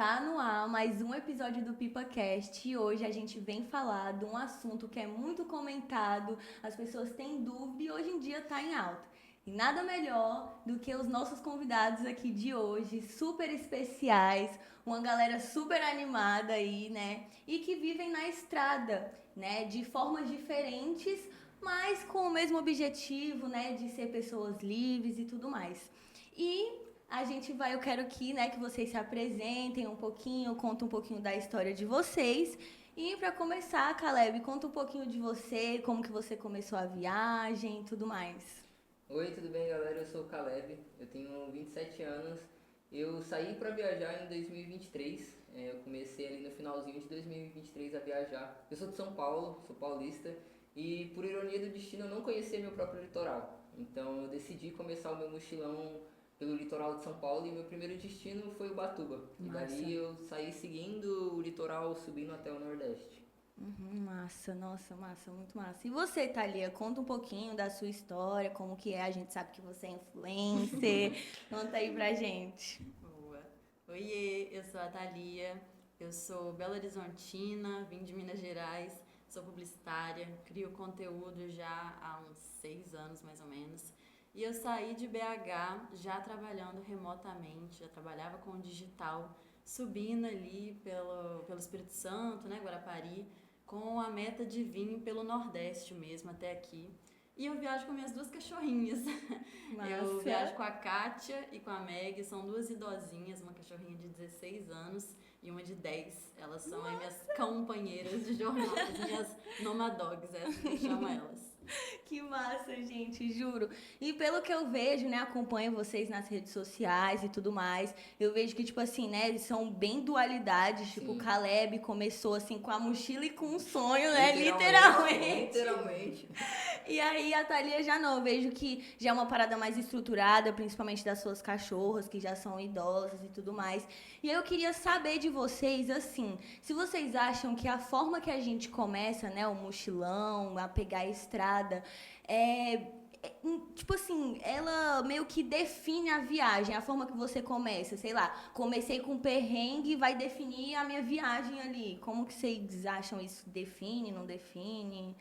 Tá no ar mais um episódio do PipaCast e hoje a gente vem falar de um assunto que é muito comentado, as pessoas têm dúvida e hoje em dia tá em alta. E nada melhor do que os nossos convidados aqui de hoje, super especiais, uma galera super animada aí, né? E que vivem na estrada, né? De formas diferentes, mas com o mesmo objetivo, né? De ser pessoas livres e tudo mais. Eu quero aqui, né, que vocês se apresentem um pouquinho, contem um pouquinho da história de vocês. E para começar, Caleb, conta um pouquinho de você, como que você começou a viagem e tudo mais. Oi, tudo bem, galera? Eu sou o Caleb, eu tenho 27 anos. Eu saí para viajar em 2023. Eu comecei ali no finalzinho de 2023 a viajar. Eu sou de São Paulo, sou paulista e por ironia do destino eu não conhecia meu próprio litoral. Então eu decidi começar o meu mochilão pelo litoral de São Paulo e meu primeiro destino foi Ubatuba. E Massa. dali eu saí seguindo o litoral, subindo até o Nordeste. Massa, nossa, massa, muito massa. E você, Thalia, conta um pouquinho da sua história, como que é, a gente sabe que você é influencer. Conta aí pra gente. Boa. Oiê, eu sou a Thalia, eu sou Belo Horizontina, vim de Minas Gerais, sou publicitária, crio conteúdo já há uns 6 anos mais ou menos. E eu saí de BH já trabalhando remotamente, já trabalhava com o digital, subindo ali pelo Espírito Santo, né, Guarapari, com a meta de vir pelo Nordeste mesmo até aqui. E eu viajo com minhas duas cachorrinhas. Eu viajo com a Kátia e com a Meg, são duas idosinhas, uma cachorrinha de 16 anos e uma de 10. Elas são aí minhas companheiras de jornada, minhas nomadogs, é assim que eu chamo elas. Que massa, gente, juro. E pelo que eu vejo, né, acompanho vocês nas redes sociais e tudo mais, eu vejo que, tipo assim, né, eles são bem dualidades, tipo, o Sim, Caleb começou, assim, com a mochila e com um sonho, né, literalmente, literalmente. literalmente. E aí a Thalia já não, eu vejo que já é uma parada mais estruturada, principalmente das suas cachorras, que já são idosas e tudo mais. E aí eu queria saber de vocês, assim, se vocês acham que a forma que a gente começa, né, o mochilão, a pegar a estrada, tipo assim, ela meio que define a viagem, a forma que você começa, sei lá, comecei com perrengue, vai definir a minha viagem ali. Como que vocês acham isso? Define, não define?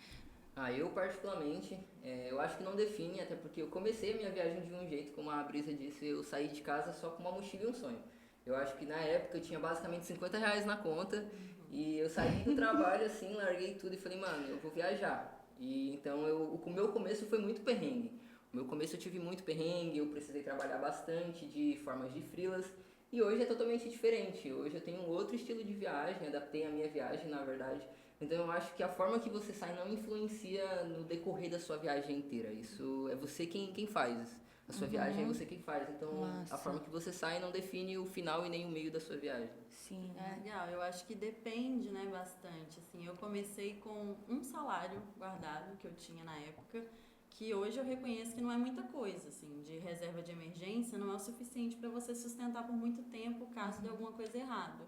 Eu particularmente, eu acho que não define, até porque eu comecei a minha viagem de um jeito, como a Brisa disse, eu saí de casa só com uma mochila e um sonho. Eu acho que na época eu tinha basicamente R$ 50 na conta e eu saí do trabalho assim, larguei tudo e falei, mano, eu vou viajar. E então o meu começo foi muito perrengue. O meu começo eu tive muito perrengue, eu precisei trabalhar bastante de formas de freelas e hoje é totalmente diferente. Hoje eu tenho um outro estilo de viagem, adaptei a minha viagem na verdade. Então eu acho que a forma que você sai não influencia no decorrer da sua viagem inteira. Isso é você quem faz. A sua viagem é você quem faz. Então a Massa. forma que você sai não define o final e nem o meio da sua viagem. Sim. Legal, eu acho que depende, né, bastante. Assim, eu comecei com um salário guardado que eu tinha na época, que hoje eu reconheço que não é muita coisa, assim, de reserva de emergência não é o suficiente para você sustentar por muito tempo caso dê alguma coisa errada.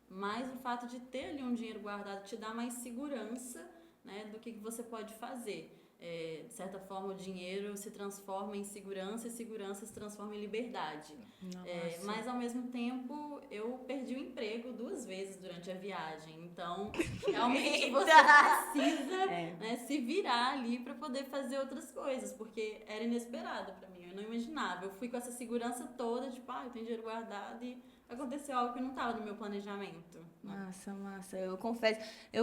Mas o fato de ter ali um dinheiro guardado te dá mais segurança, né, do que você pode fazer. De certa forma, o dinheiro se transforma em segurança e segurança se transforma em liberdade. Mas, ao mesmo tempo, eu perdi o emprego 2 vezes durante a viagem. Então, realmente você precisa né, se virar ali para poder fazer outras coisas, porque era inesperado para mim. Eu não imaginava. Eu fui com essa segurança toda, tipo, eu tenho dinheiro guardado e aconteceu algo que não estava no meu planejamento. Massa, massa. Eu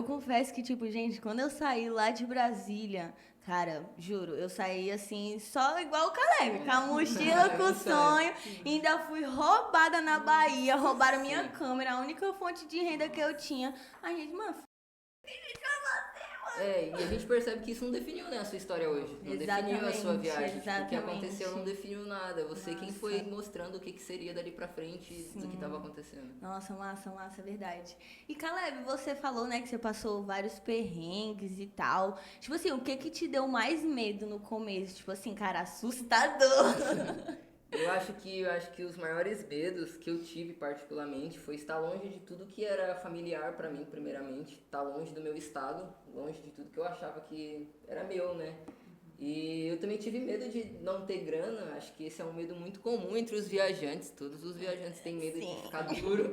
confesso que, tipo, gente, quando eu saí lá de Brasília, cara, juro, eu saí assim, só igual o Caleb, com a mochila, com o sonho, ainda fui roubada na Bahia, roubaram minha Sim. câmera, a única fonte de renda que eu tinha. A gente, mano, E a gente percebe que isso não definiu, né, a sua história hoje. Não definiu a sua exatamente, viagem. Tipo, o que aconteceu não exatamente. definiu nada. Você quem Nossa. foi mostrando o que seria dali pra frente do que estava acontecendo. Nossa, massa, massa, verdade. E Caleb, você falou, né, que você passou vários perrengues e tal. Tipo assim, o que que te deu mais medo no começo? Tipo assim, cara, assustador. Eu acho que os maiores medos que eu tive particularmente foi estar longe de tudo que era familiar pra mim, primeiramente, estar longe do meu estado, longe de tudo que eu achava que era meu, né? E eu também tive medo de não ter grana, acho que esse é um medo muito comum entre os viajantes, todos os viajantes têm medo de ficar duro,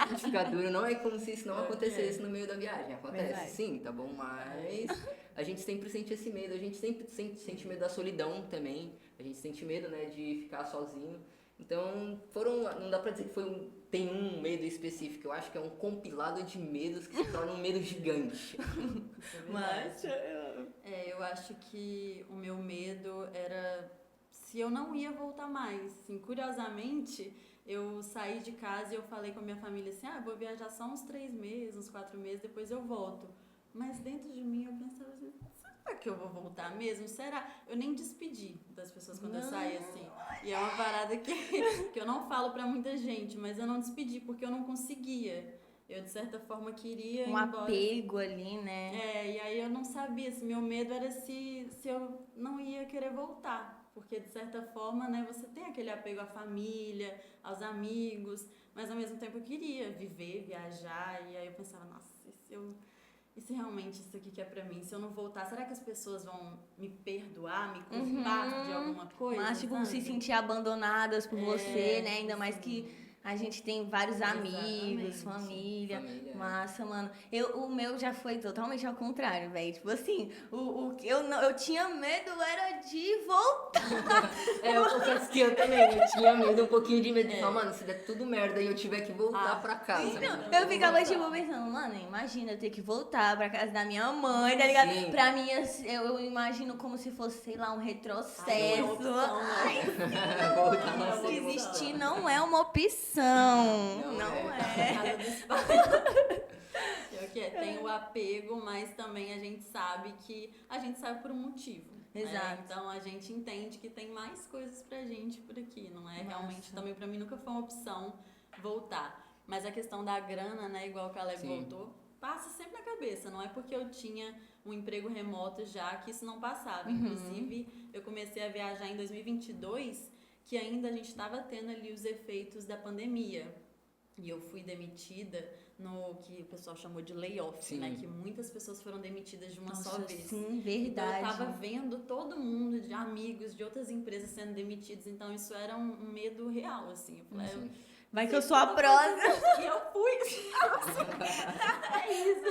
de ficar duro, não é como se isso não acontecesse no meio da viagem, acontece Verdade. sim, tá bom, mas a gente sempre sente esse medo, a gente sempre sente medo da solidão também, a gente sente medo, né, de ficar sozinho, então não dá pra dizer que tem um medo específico, eu acho que é um compilado de medos que se torna um medo gigante. Mas eu acho que o meu medo era se eu não ia voltar mais. Assim, curiosamente, eu saí de casa e eu falei com a minha família assim, vou viajar só uns 3 meses, uns 4 meses, depois eu volto. Mas dentro de mim eu pensava assim, será que eu vou voltar mesmo? Será? Eu nem despedi das pessoas quando eu saí, assim. E é uma parada que eu não falo pra muita gente, mas eu não despedi porque eu não conseguia. Eu, de certa forma, queria ir embora. apego ali, né? E aí eu não sabia, assim, meu medo era se eu não ia querer voltar. Porque, de certa forma, né, você tem aquele apego à família, aos amigos, mas ao mesmo tempo eu queria viver, viajar, e aí eu pensava, nossa, e se realmente isso aqui que é pra mim, se eu não voltar, será que as pessoas vão me perdoar, me culpar de alguma coisa? Mas, tipo, sabe? se sentir abandonadas por você, né? Ainda mais assim. que a gente tem vários amigos, Exatamente. família. Massa, mano. O meu já foi totalmente ao contrário, velho. Tipo assim, eu tinha medo era de voltar. Eu confesso que eu também, eu tinha medo, um pouquinho de medo de falar, mano, se der tudo merda e eu tiver que voltar pra casa. Então, eu ficava, tipo, pensando, mano, imagina eu ter que voltar pra casa da minha mãe, tá ligado? Sim. Pra mim, eu imagino como se fosse, sei lá, um retrocesso. Voltar não seria uma Desistir opção. não é uma opção. Não é. Nada dos pais. Tem o apego, mas também a gente sabe por um motivo. Exato. Né? Então a gente entende que tem mais coisas pra gente por aqui, não é? Nossa. Realmente também pra mim nunca foi uma opção voltar. Mas a questão da grana, né, igual o Caleb voltou, passa sempre na cabeça, não é porque eu tinha um emprego remoto já que isso não passava. Inclusive, eu comecei a viajar em 2022, que ainda a gente estava tendo ali os efeitos da pandemia. E eu fui demitida no que o pessoal chamou de layoff, né? Que muitas pessoas foram demitidas de uma só vez. Sim, verdade. Então eu tava vendo todo mundo, de amigos de outras empresas sendo demitidos, então isso era um medo real, assim. Eu falei, vai que eu sou a próxima. E eu fui. É isso.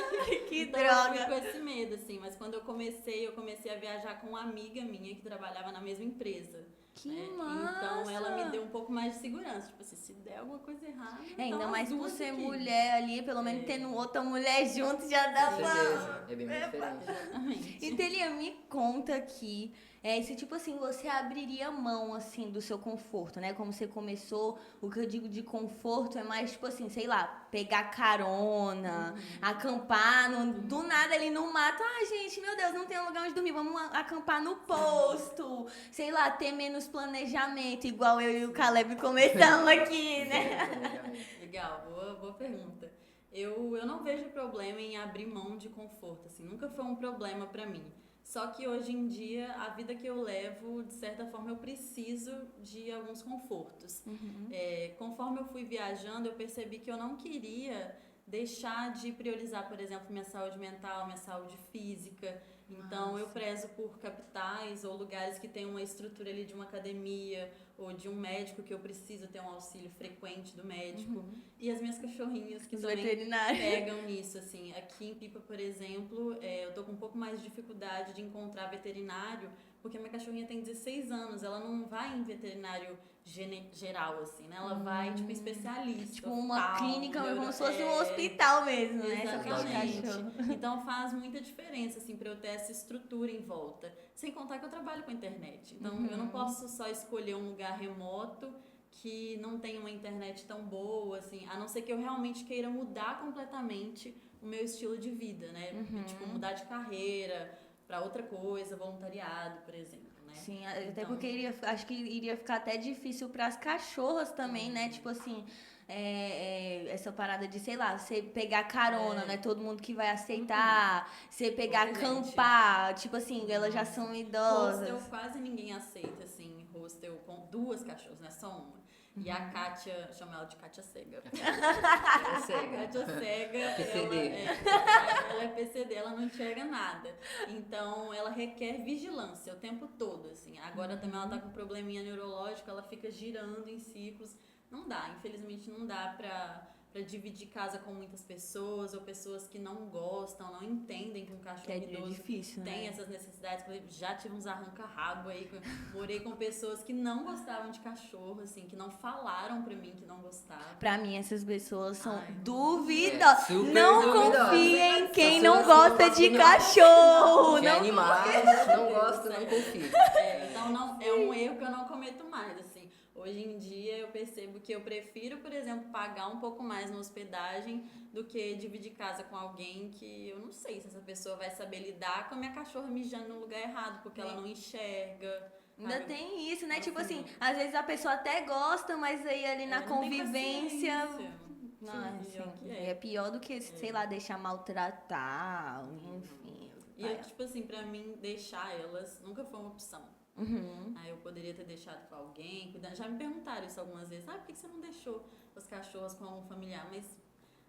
Que então, droga. Eu fui com esse medo, assim. Mas quando eu comecei a viajar com uma amiga minha que trabalhava na mesma empresa. Que massa! Então ela me deu um pouco mais de segurança. Tipo assim, se der alguma coisa errada. Ainda mais por ser aqui. mulher ali, pelo menos tendo outra mulher junto já dá pra. É bem diferente. Exatamente. E Telia, me conta aqui, se tipo assim, você abriria mão assim do seu conforto, né? Como você começou, o que eu digo de conforto é mais tipo assim, sei lá, pegar carona, acampar do nada ali no mato. Gente, meu Deus, não tem um lugar onde dormir, vamos acampar no posto. Sei lá, ter menos planejamento, igual eu e o Caleb começamos aqui, né? Legal, boa pergunta. Eu não vejo problema em abrir mão de conforto, assim, nunca foi um problema pra mim. Só que hoje em dia, a vida que eu levo, de certa forma, eu preciso de alguns confortos. Conforme eu fui viajando, eu percebi que eu não queria deixar de priorizar, por exemplo, minha saúde mental, minha saúde física. Então, eu prezo por capitais ou lugares que tem uma estrutura ali de uma academia ou de um médico que eu preciso ter um auxílio frequente do médico. E as minhas cachorrinhas que também pegam nisso, assim. Aqui em Pipa, por exemplo, eu tô com um pouco mais de dificuldade de encontrar veterinário, porque a minha cachorrinha tem 16 anos, ela não vai em veterinário geral, assim, né? Ela vai, tipo, especialista. Tipo, uma clínica, como se fosse um hospital mesmo, né? Exatamente. Então faz muita diferença, assim, pra eu ter essa estrutura em volta. Sem contar que eu trabalho com a internet. Então eu não posso só escolher um lugar remoto que não tem uma internet tão boa, assim, a não ser que eu realmente queira mudar completamente o meu estilo de vida, né? Tipo, mudar de carreira pra outra coisa, voluntariado, por exemplo. Sim, até porque acho que iria ficar até difícil para as cachorras também, né? Tipo assim, essa parada de, sei lá, você pegar carona, né? Todo mundo que vai aceitar, você pegar acampar, tipo assim, elas já são idosas. Hostel quase ninguém aceita, assim, hostel com 2 cachorros, não é só uma. E a Kátia, chama ela de Kátia Cega. Cega. Kátia Cega, PCD. ela ela é PCD, ela não enxerga nada. Então, ela requer vigilância o tempo todo, assim. Agora também ela tá com um probleminha neurológico, ela fica girando em ciclos. Não dá, infelizmente não dá pra dividir casa com muitas pessoas, ou pessoas que não gostam, não entendem que um Que cachorro é idoso difícil, tem né? essas necessidades. Por exemplo, já tive uns arranca-rabo aí, morei com pessoas que não gostavam de cachorro, assim, que não falaram pra mim que não gostavam. Pra mim, essas pessoas são Ai, duvidosas. super Não duvidosas. confie em quem Pessoas não que gosta não de gostam cachorro. de Não. animais, não gosto, não confio. Então não, é um erro que eu não cometo mais, assim. Hoje em dia eu percebo que eu prefiro, por exemplo, pagar um pouco mais na hospedagem do que dividir casa com alguém que eu não sei se essa pessoa vai saber lidar com a minha cachorra mijando no lugar errado, porque ela não enxerga. Ainda sabe? tem isso, né? Nossa, tipo assim, não. às vezes a pessoa até gosta, mas aí ali na Ela não tem convivência. paciência. Não, Sim, assim, que é pior do que, sei lá, deixar maltratar, enfim. E eu, tipo assim, pra mim, deixar elas nunca foi uma opção. Uhum. Aí eu poderia ter deixado com alguém, cuidando. Já me perguntaram isso algumas vezes. Ah, por que você não deixou os cachorros com algum familiar? Mas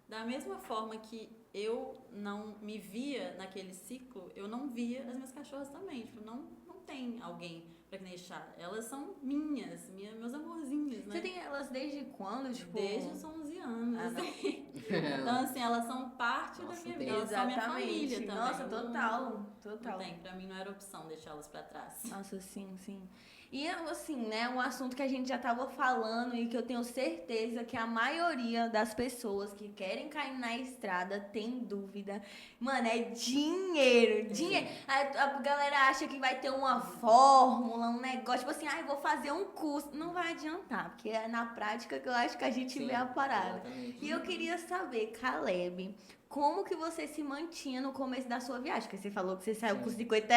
da mesma forma que eu não me via naquele ciclo, eu não via as minhas cachorras também. Tipo, não tem alguém pra deixar. Elas são meus amorzinhos, né? Você tem elas desde quando, tipo? Desde os 11 anos. Ah, não. assim. Então, assim, elas são parte da Nossa, minha tem- vida. Elas são minha família Exatamente. também. Nossa, Não- total. Não tem, pra mim não era opção deixá-las pra trás. Nossa, sim. E assim, né, um assunto que a gente já tava falando e que eu tenho certeza que a maioria das pessoas que querem cair na estrada tem dúvida. Mano, é dinheiro. A galera acha que vai ter uma fórmula, um negócio, tipo assim, vou fazer um curso. Não vai adiantar, porque é na prática que eu acho que a gente Sim, vê a parada. exatamente. E eu queria saber, Caleb, como que você se mantinha no começo da sua viagem? Porque você falou que você saiu com Sim. R$ 50.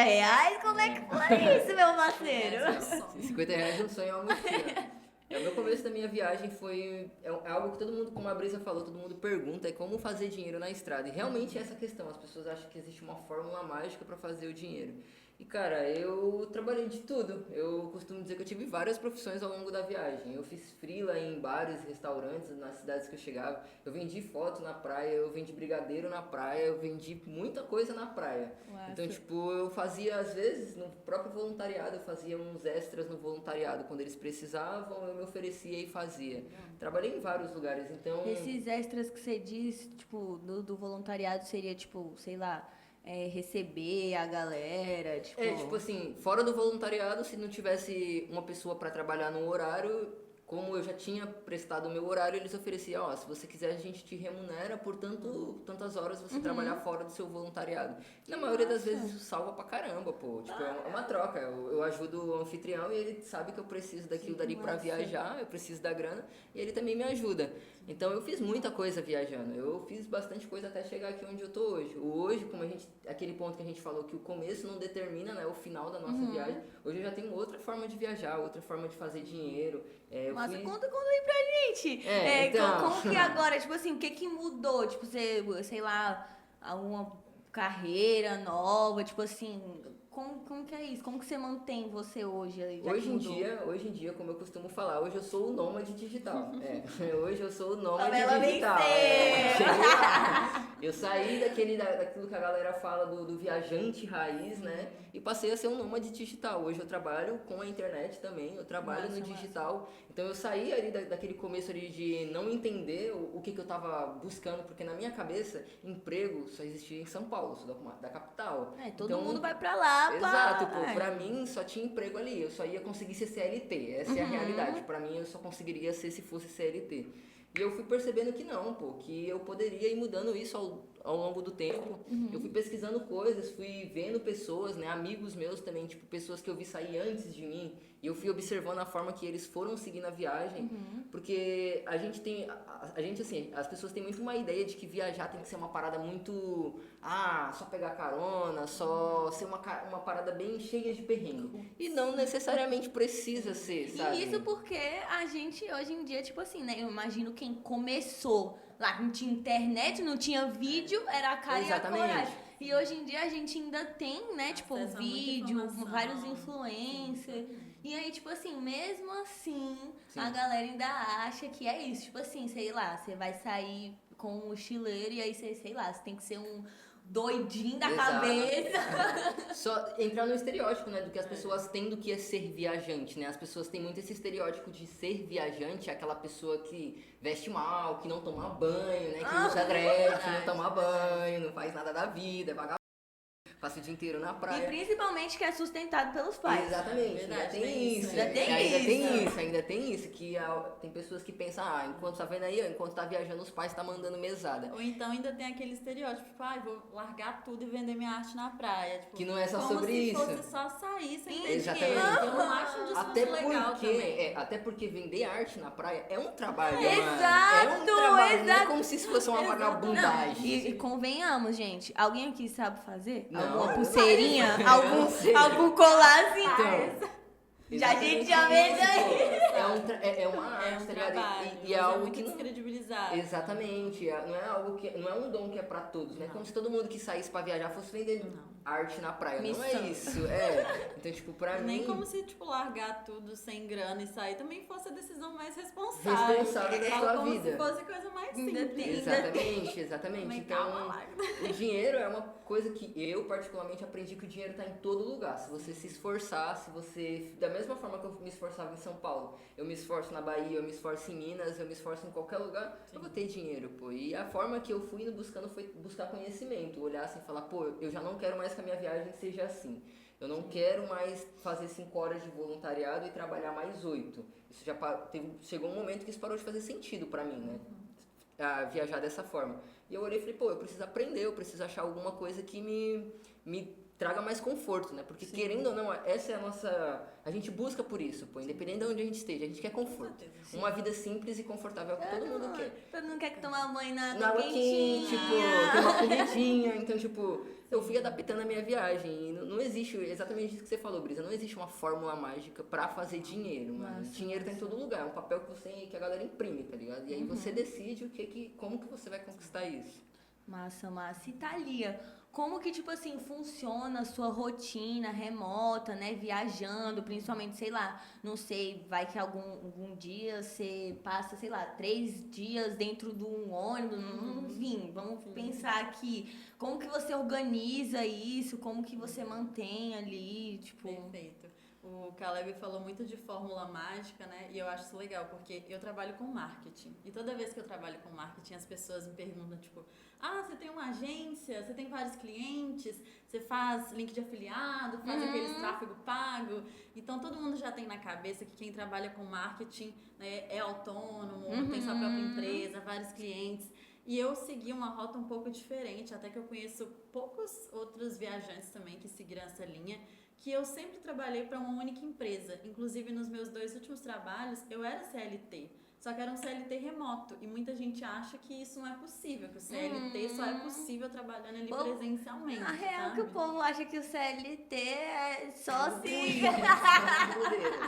Como é que foi isso, meu parceiro? É, só. R$ 50 um sonho é uma mochila. O meu começo da minha viagem foi algo que todo mundo, como a Brisa falou, todo mundo pergunta, é como fazer dinheiro na estrada. E realmente é essa questão, as pessoas acham que existe uma fórmula mágica para fazer o dinheiro. E cara, eu trabalhei de tudo. Eu costumo dizer que eu tive várias profissões ao longo da viagem. Eu fiz freela em bares, restaurantes, nas cidades que eu chegava. Eu vendi foto na praia, eu vendi brigadeiro na praia, eu vendi muita coisa na praia. Nossa. Então, tipo, eu fazia, às vezes, no próprio voluntariado, eu fazia uns extras no voluntariado. Quando eles precisavam, eu me oferecia e fazia. Trabalhei em vários lugares, então... Esses extras que você diz, tipo, do voluntariado seria, tipo, sei lá, receber a galera, tipo... tipo assim, fora do voluntariado, se não tivesse uma pessoa para trabalhar no horário, como eu já tinha prestado o meu horário, eles ofereciam, se você quiser a gente te remunera por tantas horas você trabalhar fora do seu voluntariado. Na maioria das vezes isso salva pra caramba, pô. Tipo, é uma troca. Eu ajudo o anfitrião e ele sabe que eu preciso daquilo dali pra viajar, eu preciso da grana, e ele também me ajuda. Então eu fiz muita coisa viajando, eu fiz bastante coisa até chegar aqui onde eu tô hoje. Hoje, como aquele ponto que a gente falou que o começo não determina, né, o final da nossa viagem, hoje eu já tenho outra forma de viajar, outra forma de fazer dinheiro. Mas conta aí pra gente. Então... Como que agora, tipo assim, o que mudou? Tipo, você, sei lá, alguma carreira nova, tipo assim, como que é isso? Como que você mantém você hoje? Já que mudou? Hoje em dia, como eu costumo falar, hoje eu sou o nômade digital. Hoje eu sou o nômade Ela digital. venceu! Eu saí daquilo que a galera fala do viajante raiz, né? E passei a ser um nômade digital. Hoje eu trabalho com a internet também, eu trabalho no digital. Então eu saí ali daquele começo ali de não entender o que eu tava buscando, porque na minha cabeça, emprego só existia em São Paulo, sou da capital. Todo Então, mundo vai pra lá, exato, pô. Pra mim só tinha emprego ali, eu só ia conseguir ser CLT, essa é a realidade. Pra mim eu só conseguiria ser se fosse CLT. E eu fui percebendo que não, pô, que eu poderia ir mudando isso ao longo do tempo. Eu fui pesquisando coisas, fui vendo pessoas, né, amigos meus também, tipo, pessoas que eu vi sair antes de mim. E eu fui observando a forma que eles foram seguir na viagem, porque a gente assim, as pessoas têm muito uma ideia de que viajar tem que ser uma parada muito, só pegar carona, só ser uma parada bem cheia de perrengue. E não necessariamente precisa ser, sabe? E isso porque a gente, hoje em dia, tipo assim, né? Eu imagino quem começou lá, não tinha internet, não tinha vídeo, era a cara e a coragem. E hoje em dia a gente ainda tem, né, tipo, Acesso a muita vídeo, informação. vários influencers. E aí, tipo assim, mesmo assim, Sim. a galera ainda acha que é isso. Tipo assim, sei lá, você vai sair com um mochileiro e aí você, sei lá, você tem que ser um doidinho da Exato. cabeça. Só entrar no estereótipo, né, do que as pessoas têm do que é ser viajante, né? As pessoas têm muito esse estereótipo de ser viajante, aquela pessoa que veste mal, que não toma banho, né, que usa dread, não toma banho, não faz nada da vida, é vagabundo, passa o dia inteiro na E praia. principalmente que é sustentado pelos pais. Exatamente, Verdade, ainda tem tem isso. isso, ainda tem Ainda tem isso, que tem pessoas que pensam, enquanto tá vendo aí, enquanto tá viajando, os pais tá mandando mesada. Ou então ainda tem aquele estereótipo, tipo, vou largar tudo e vender minha arte na praia. Tipo, Que não é só como sobre se isso. fosse só sair sem ter Exatamente. dinheiro. Eu não acho um discurso Até legal também. até porque vender arte na praia é um trabalho, Exato, mano. É um trabalho, não é exato. como se isso fosse uma Exatamente. vagabundagem. E convenhamos, gente, alguém aqui sabe fazer? Não, Alguma eu não pulseirinha? sei. Eu não sei. Algum colarzinho? Então, Já a gente exatamente já vê isso, daí. pô. É uma É arte, um tá ligado? trabalho, E é mas algo muito que não... descredibilizado. Exatamente, não é algo que não é um dom que é pra todos, né? Não. Como se todo mundo que saísse pra viajar fosse vender Não. arte na praia. Não Missão. é isso, Então, tipo, pra Nem mim, como se, tipo, largar tudo sem grana e sair também fosse a decisão mais responsável. responsável da Fala sua como vida. se fosse coisa mais Ainda simples. tem- Exatamente. Também Então, calma lá. o dinheiro é uma coisa que eu particularmente aprendi que o dinheiro tá em todo lugar. Se você se esforçar, se você, da mesma forma que eu me esforçava em São Paulo, eu me esforço na Bahia, eu me esforço em Minas, eu me esforço em qualquer lugar, eu vou ter dinheiro, pô. E a forma que eu fui indo buscando foi buscar conhecimento, olhar assim e falar, pô, eu já não quero mais que a minha viagem seja assim. Eu não quero mais fazer 5 horas de voluntariado e trabalhar mais 8. Isso já chegou um momento que isso parou de fazer sentido pra mim, né? A viajar dessa forma. E eu olhei e falei, pô, eu preciso aprender, eu preciso achar alguma coisa que me traga mais conforto, né? Porque querendo ou não, essa é a nossa... A gente busca por isso, pô, independente de onde a gente esteja, a gente quer conforto. Uma vida simples e confortável é o que todo mundo quer. Todo mundo quer que tomar banho na Na água quente, tipo, ter uma comidinha. Então, tipo, eu fui adaptando a minha viagem. E não existe, exatamente isso que você falou, Brisa, não existe uma fórmula mágica pra fazer dinheiro, mano. Massa, Dinheiro tá em todo lugar, é um papel que a galera imprime, tá ligado? E aí você decide como que você vai conquistar isso. Massa. E Thalia, como que, tipo assim, funciona a sua rotina remota, né? Viajando, principalmente, sei lá, não sei, vai que algum dia você passa, sei lá, 3 dias dentro de um ônibus, enfim, vamos pensar aqui. Como que você organiza isso? Como que você mantém ali, tipo... Perfeito. O Caleb falou muito de fórmula mágica, né? E eu acho isso legal, porque eu trabalho com marketing. E toda vez que eu trabalho com marketing, as pessoas me perguntam, tipo, você tem uma agência, você tem vários clientes, você faz link de afiliado, faz aqueles tráfego pago. Então, todo mundo já tem na cabeça que quem trabalha com marketing, né, é autônomo, tem sua própria empresa, vários clientes. E eu segui uma rota um pouco diferente, até que eu conheço poucos outros viajantes também que seguiram essa linha, que eu sempre trabalhei para uma única empresa. Inclusive, nos meus 2 últimos trabalhos, eu era CLT. Só que era um CLT remoto. E muita gente acha que isso não é possível, que o CLT só é possível trabalhando ali presencialmente. A real é sabe? que o povo acha que o CLT é só assim.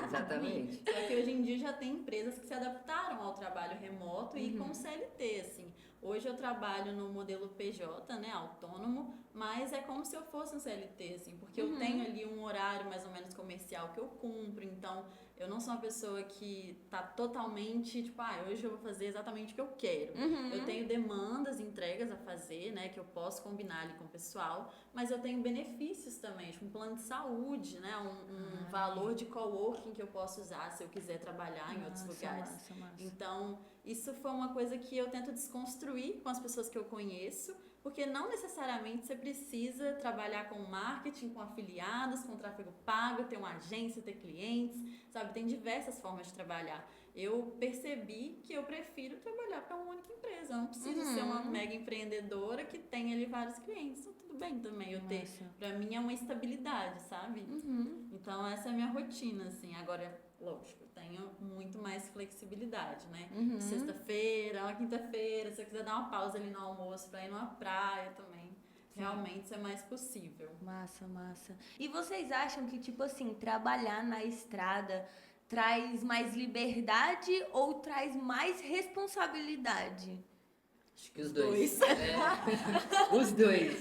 Exatamente. Só que hoje em dia já tem empresas que se adaptaram ao trabalho remoto e com CLT, assim. Hoje eu trabalho no modelo PJ, né, autônomo, mas é como se eu fosse um CLT, assim, porque eu tenho ali um horário mais ou menos comercial que eu cumpro, então eu não sou uma pessoa que tá totalmente, tipo, hoje eu vou fazer exatamente o que eu quero. Eu tenho demandas, entregas a fazer, né, que eu posso combinar ali com o pessoal, mas eu tenho benefícios também, tipo um plano de saúde, né, um valor de coworking que eu posso usar se eu quiser trabalhar em outros lugares. Massa. Então, isso foi uma coisa que eu tento desconstruir com as pessoas que eu conheço, porque não necessariamente você precisa trabalhar com marketing, com afiliados, com tráfego pago, ter uma agência, ter clientes, sabe? Tem diversas formas de trabalhar. Eu percebi que eu prefiro trabalhar para uma única empresa. Eu não preciso ser uma mega empreendedora que tem ali vários clientes. Então, tudo bem também eu ter. Para mim é uma estabilidade, sabe? Então, essa é a minha rotina, assim. Agora, lógico, eu tenho muito mais flexibilidade, né? Sexta-feira, uma quinta-feira, se eu quiser dar uma pausa ali no almoço para ir numa praia também. Realmente isso é mais possível. Massa. E vocês acham que, tipo assim, trabalhar na estrada traz mais liberdade ou traz mais responsabilidade? Acho que os dois. Os dois,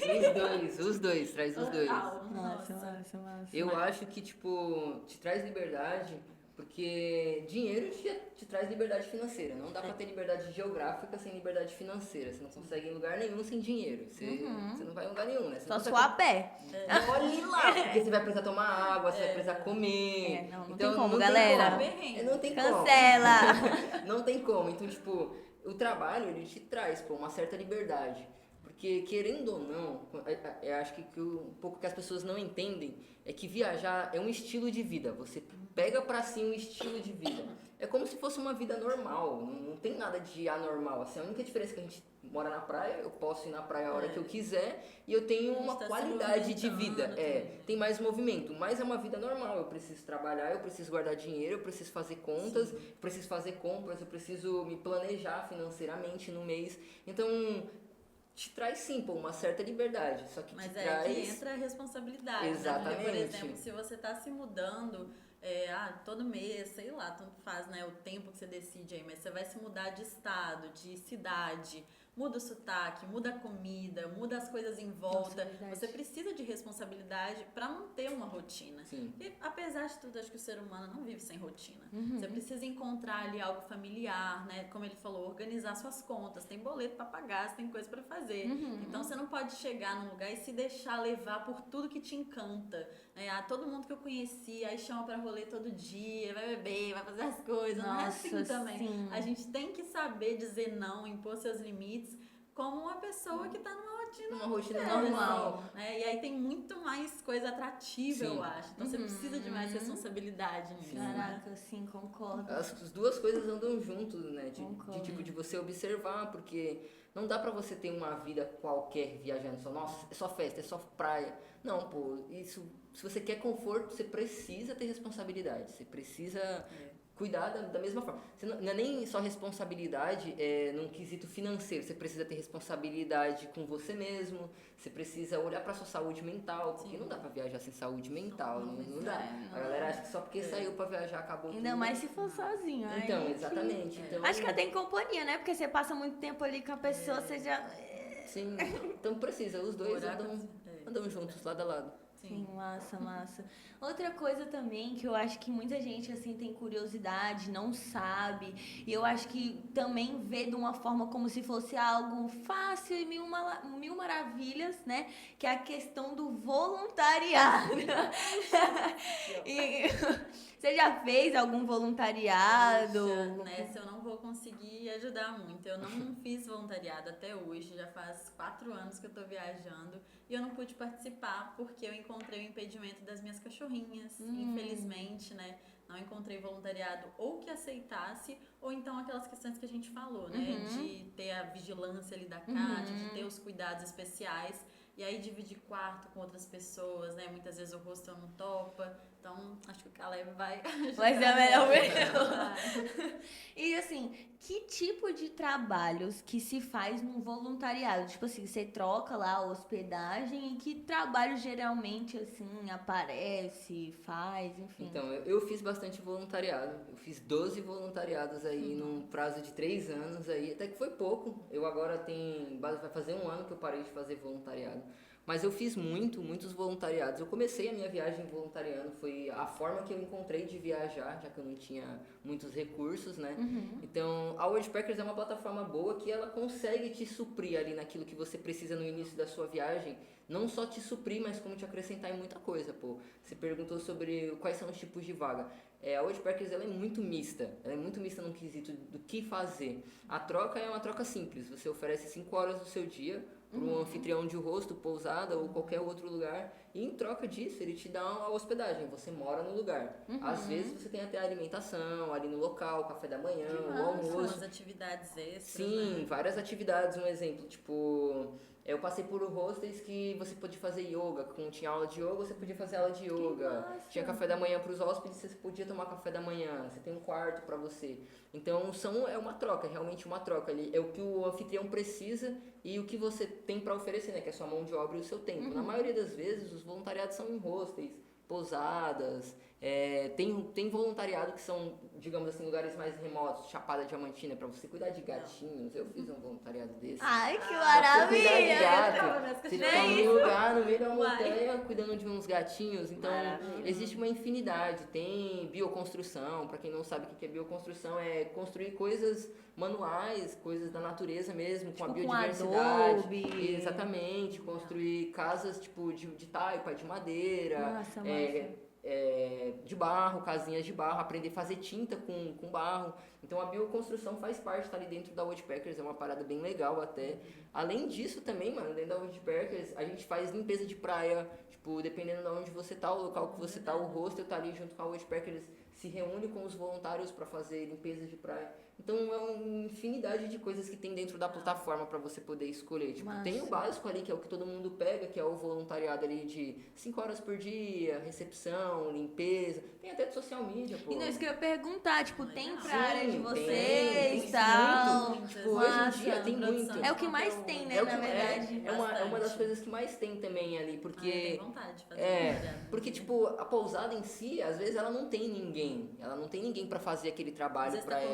traz os dois. Massa. Eu acho que, tipo, te traz liberdade, Porque dinheiro te traz liberdade financeira. Não dá pra ter liberdade geográfica sem liberdade financeira. Você não consegue em lugar nenhum sem dinheiro. Você não vai em lugar nenhum, né? Você Só não se consegue... for a pé. Olhe lá, porque você vai precisar tomar água, você vai precisar comer. Não então, tem como, não galera. Não tem como. Cancela! Não tem como. Então, tipo, o trabalho, ele te traz, pô, uma certa liberdade. Porque, querendo ou não, eu acho que um pouco que as pessoas não entendem é que viajar é um estilo de vida. Você pega pra si um estilo de vida. É como se fosse uma vida normal, não tem nada de anormal. Assim, a única diferença é que a gente mora na praia, eu posso ir na praia a hora que eu quiser e eu tenho uma qualidade de vida. Tem mais movimento, mas é uma vida normal. Eu preciso trabalhar, eu preciso guardar dinheiro, eu preciso fazer contas, eu preciso fazer compras, eu preciso me planejar financeiramente no mês. Então, te traz sim, pô, uma certa liberdade, só que mas te traz... que entra a responsabilidade, Exatamente. Né? Por exemplo, se você tá se mudando, todo mês, sei lá, tanto faz, né, o tempo que você decide aí, mas você vai se mudar de estado, de cidade, muda o sotaque, muda a comida, muda as coisas em volta. Nossa, você precisa de responsabilidade para manter uma rotina. Sim. E apesar de tudo, acho que o ser humano não vive sem rotina. Você precisa encontrar ali algo familiar, né? Como ele falou, organizar suas contas. Tem boleto para pagar, você tem coisa para fazer. Então você não pode chegar num lugar e se deixar levar por tudo que te encanta. Todo mundo que eu conheci, aí chama para rolê todo dia, vai beber, vai fazer as coisas. Não é assim também. Sim. A gente tem que saber dizer não, impor seus limites, como uma pessoa que tá numa rotina normal. E aí tem muito mais coisa atrativa, Sim. eu acho. Então você precisa de mais responsabilidade nisso. Caraca, sim, concordo. As duas coisas andam juntos, né? De você observar, porque não dá pra você ter uma vida qualquer viajando só. Nossa, é só festa, é só praia. Não, pô, isso. Se você quer conforto, você precisa ter responsabilidade. Você precisa cuidar da mesma forma. Você não é nem só responsabilidade num quesito financeiro. Você precisa ter responsabilidade com você mesmo. Você precisa olhar pra sua saúde mental. Porque não dá pra viajar sem saúde mental. Não dá. A galera acha que só porque saiu pra viajar acabou Ainda tudo. mais se for sozinho. Então, aí exatamente. Então, acho que até em companhia, né? Porque você passa muito tempo ali com a pessoa, você já... Sim, então precisa. Os dois andam juntos, lado a lado. Sim, massa. Outra coisa também que eu acho que muita gente assim tem curiosidade, não sabe, e eu acho que também vê de uma forma como se fosse algo fácil e mil maravilhas, né? Que é a questão do voluntariado. E você já fez algum voluntariado? Poxa, nessa eu não vou conseguir ajudar muito. Eu não fiz voluntariado até hoje, já faz 4 anos que eu tô viajando e eu não pude participar porque eu encontrei o impedimento das minhas cachorrinhas, infelizmente, né? Não encontrei voluntariado ou que aceitasse, ou então aquelas questões que a gente falou, né? De ter a vigilância ali da CAT, de ter os cuidados especiais. E aí dividir quarto com outras pessoas, né? Muitas vezes o hostel não topa. Então, acho que o Caleb vai ajudar. Vai ser melhor mesmo. E assim, que tipo de trabalhos que se faz num voluntariado? Tipo assim, você troca lá a hospedagem e que trabalho geralmente assim aparece, faz, enfim. Então, eu fiz bastante voluntariado. Eu fiz 12 voluntariados aí num prazo de 3 anos aí. Até que foi pouco. Eu agora vai fazer 1 ano que eu parei de fazer voluntariado. Mas eu fiz muitos voluntariados. Eu comecei a minha viagem voluntariando, foi a forma que eu encontrei de viajar, já que eu não tinha muitos recursos, né? Então, a Worldpackers é uma plataforma boa que ela consegue te suprir ali naquilo que você precisa no início da sua viagem. Não só te suprir, mas como te acrescentar em muita coisa, pô. Você perguntou sobre quais são os tipos de vaga. A Worldpackers ela é muito mista. Ela é muito mista no quesito do que fazer. A troca é uma troca simples. Você oferece 5 horas do seu dia para um anfitrião de hostel, pousada ou qualquer outro lugar, e em troca disso ele te dá uma hospedagem, você mora no lugar. Às vezes você tem até a alimentação ali no local, café da manhã, o almoço. Umas atividades extras. Sim, né? várias atividades. Um exemplo, tipo, eu passei por hostels que você podia fazer yoga, tinha aula de yoga, você podia fazer aula de yoga. Tinha café da manhã para os hóspedes, você podia tomar café da manhã, você tem um quarto para você. Então é uma troca, realmente uma troca. É o que o anfitrião precisa e o que você tem para oferecer, né? Que é a sua mão de obra e o seu tempo. Na maioria das vezes, os voluntariados são em hostels, pousadas, Tem voluntariado que são, digamos assim, lugares mais remotos, Chapada Diamantina, pra você cuidar de gatinhos. Eu fiz um voluntariado desse. Ai, que Pra você cuidar de maravilha! gato. Você fica num lugar no meio da Uai. montanha cuidando de uns gatinhos. Então, Maravilha. existe uma infinidade. Tem bioconstrução. Pra quem não sabe o que é bioconstrução, é construir coisas manuais, coisas da natureza mesmo, com a Tipo, com biodiversidade. adobe. Exatamente. Construir casas tipo de taipa, de madeira. Nossa, massa. De barro, casinhas de barro, aprender a fazer tinta com barro. Então a bioconstrução faz parte, tá ali dentro da Woodpeckers, é uma parada bem legal até. Além disso também, mano, dentro da Woodpeckers, a gente faz limpeza de praia, tipo, dependendo de onde você tá, o local que você tá, o hostel tá ali junto com a Woodpeckers, se reúne com os voluntários para fazer limpeza de praia. Então é uma infinidade de coisas que tem dentro da plataforma para você poder escolher. Tipo, Massa. tem o básico ali, que é o que todo mundo pega, que é o voluntariado ali de 5 horas por dia, recepção, limpeza. Tem até de social media, pô. E não, isso que eu ia perguntar, tipo, tem pra área de Sim, vocês tem e tal. muito. Tipo, hoje em dia Massa. tem muito. É o que mais tem, né, É o que na verdade. é uma das Bastante. coisas que mais tem também ali, Eu porque tenho vontade de fazer voluntariado. porque tipo, a pousada em si, às vezes ela não tem ninguém. Ela não tem ninguém pra fazer aquele Às trabalho vezes pra tá ela.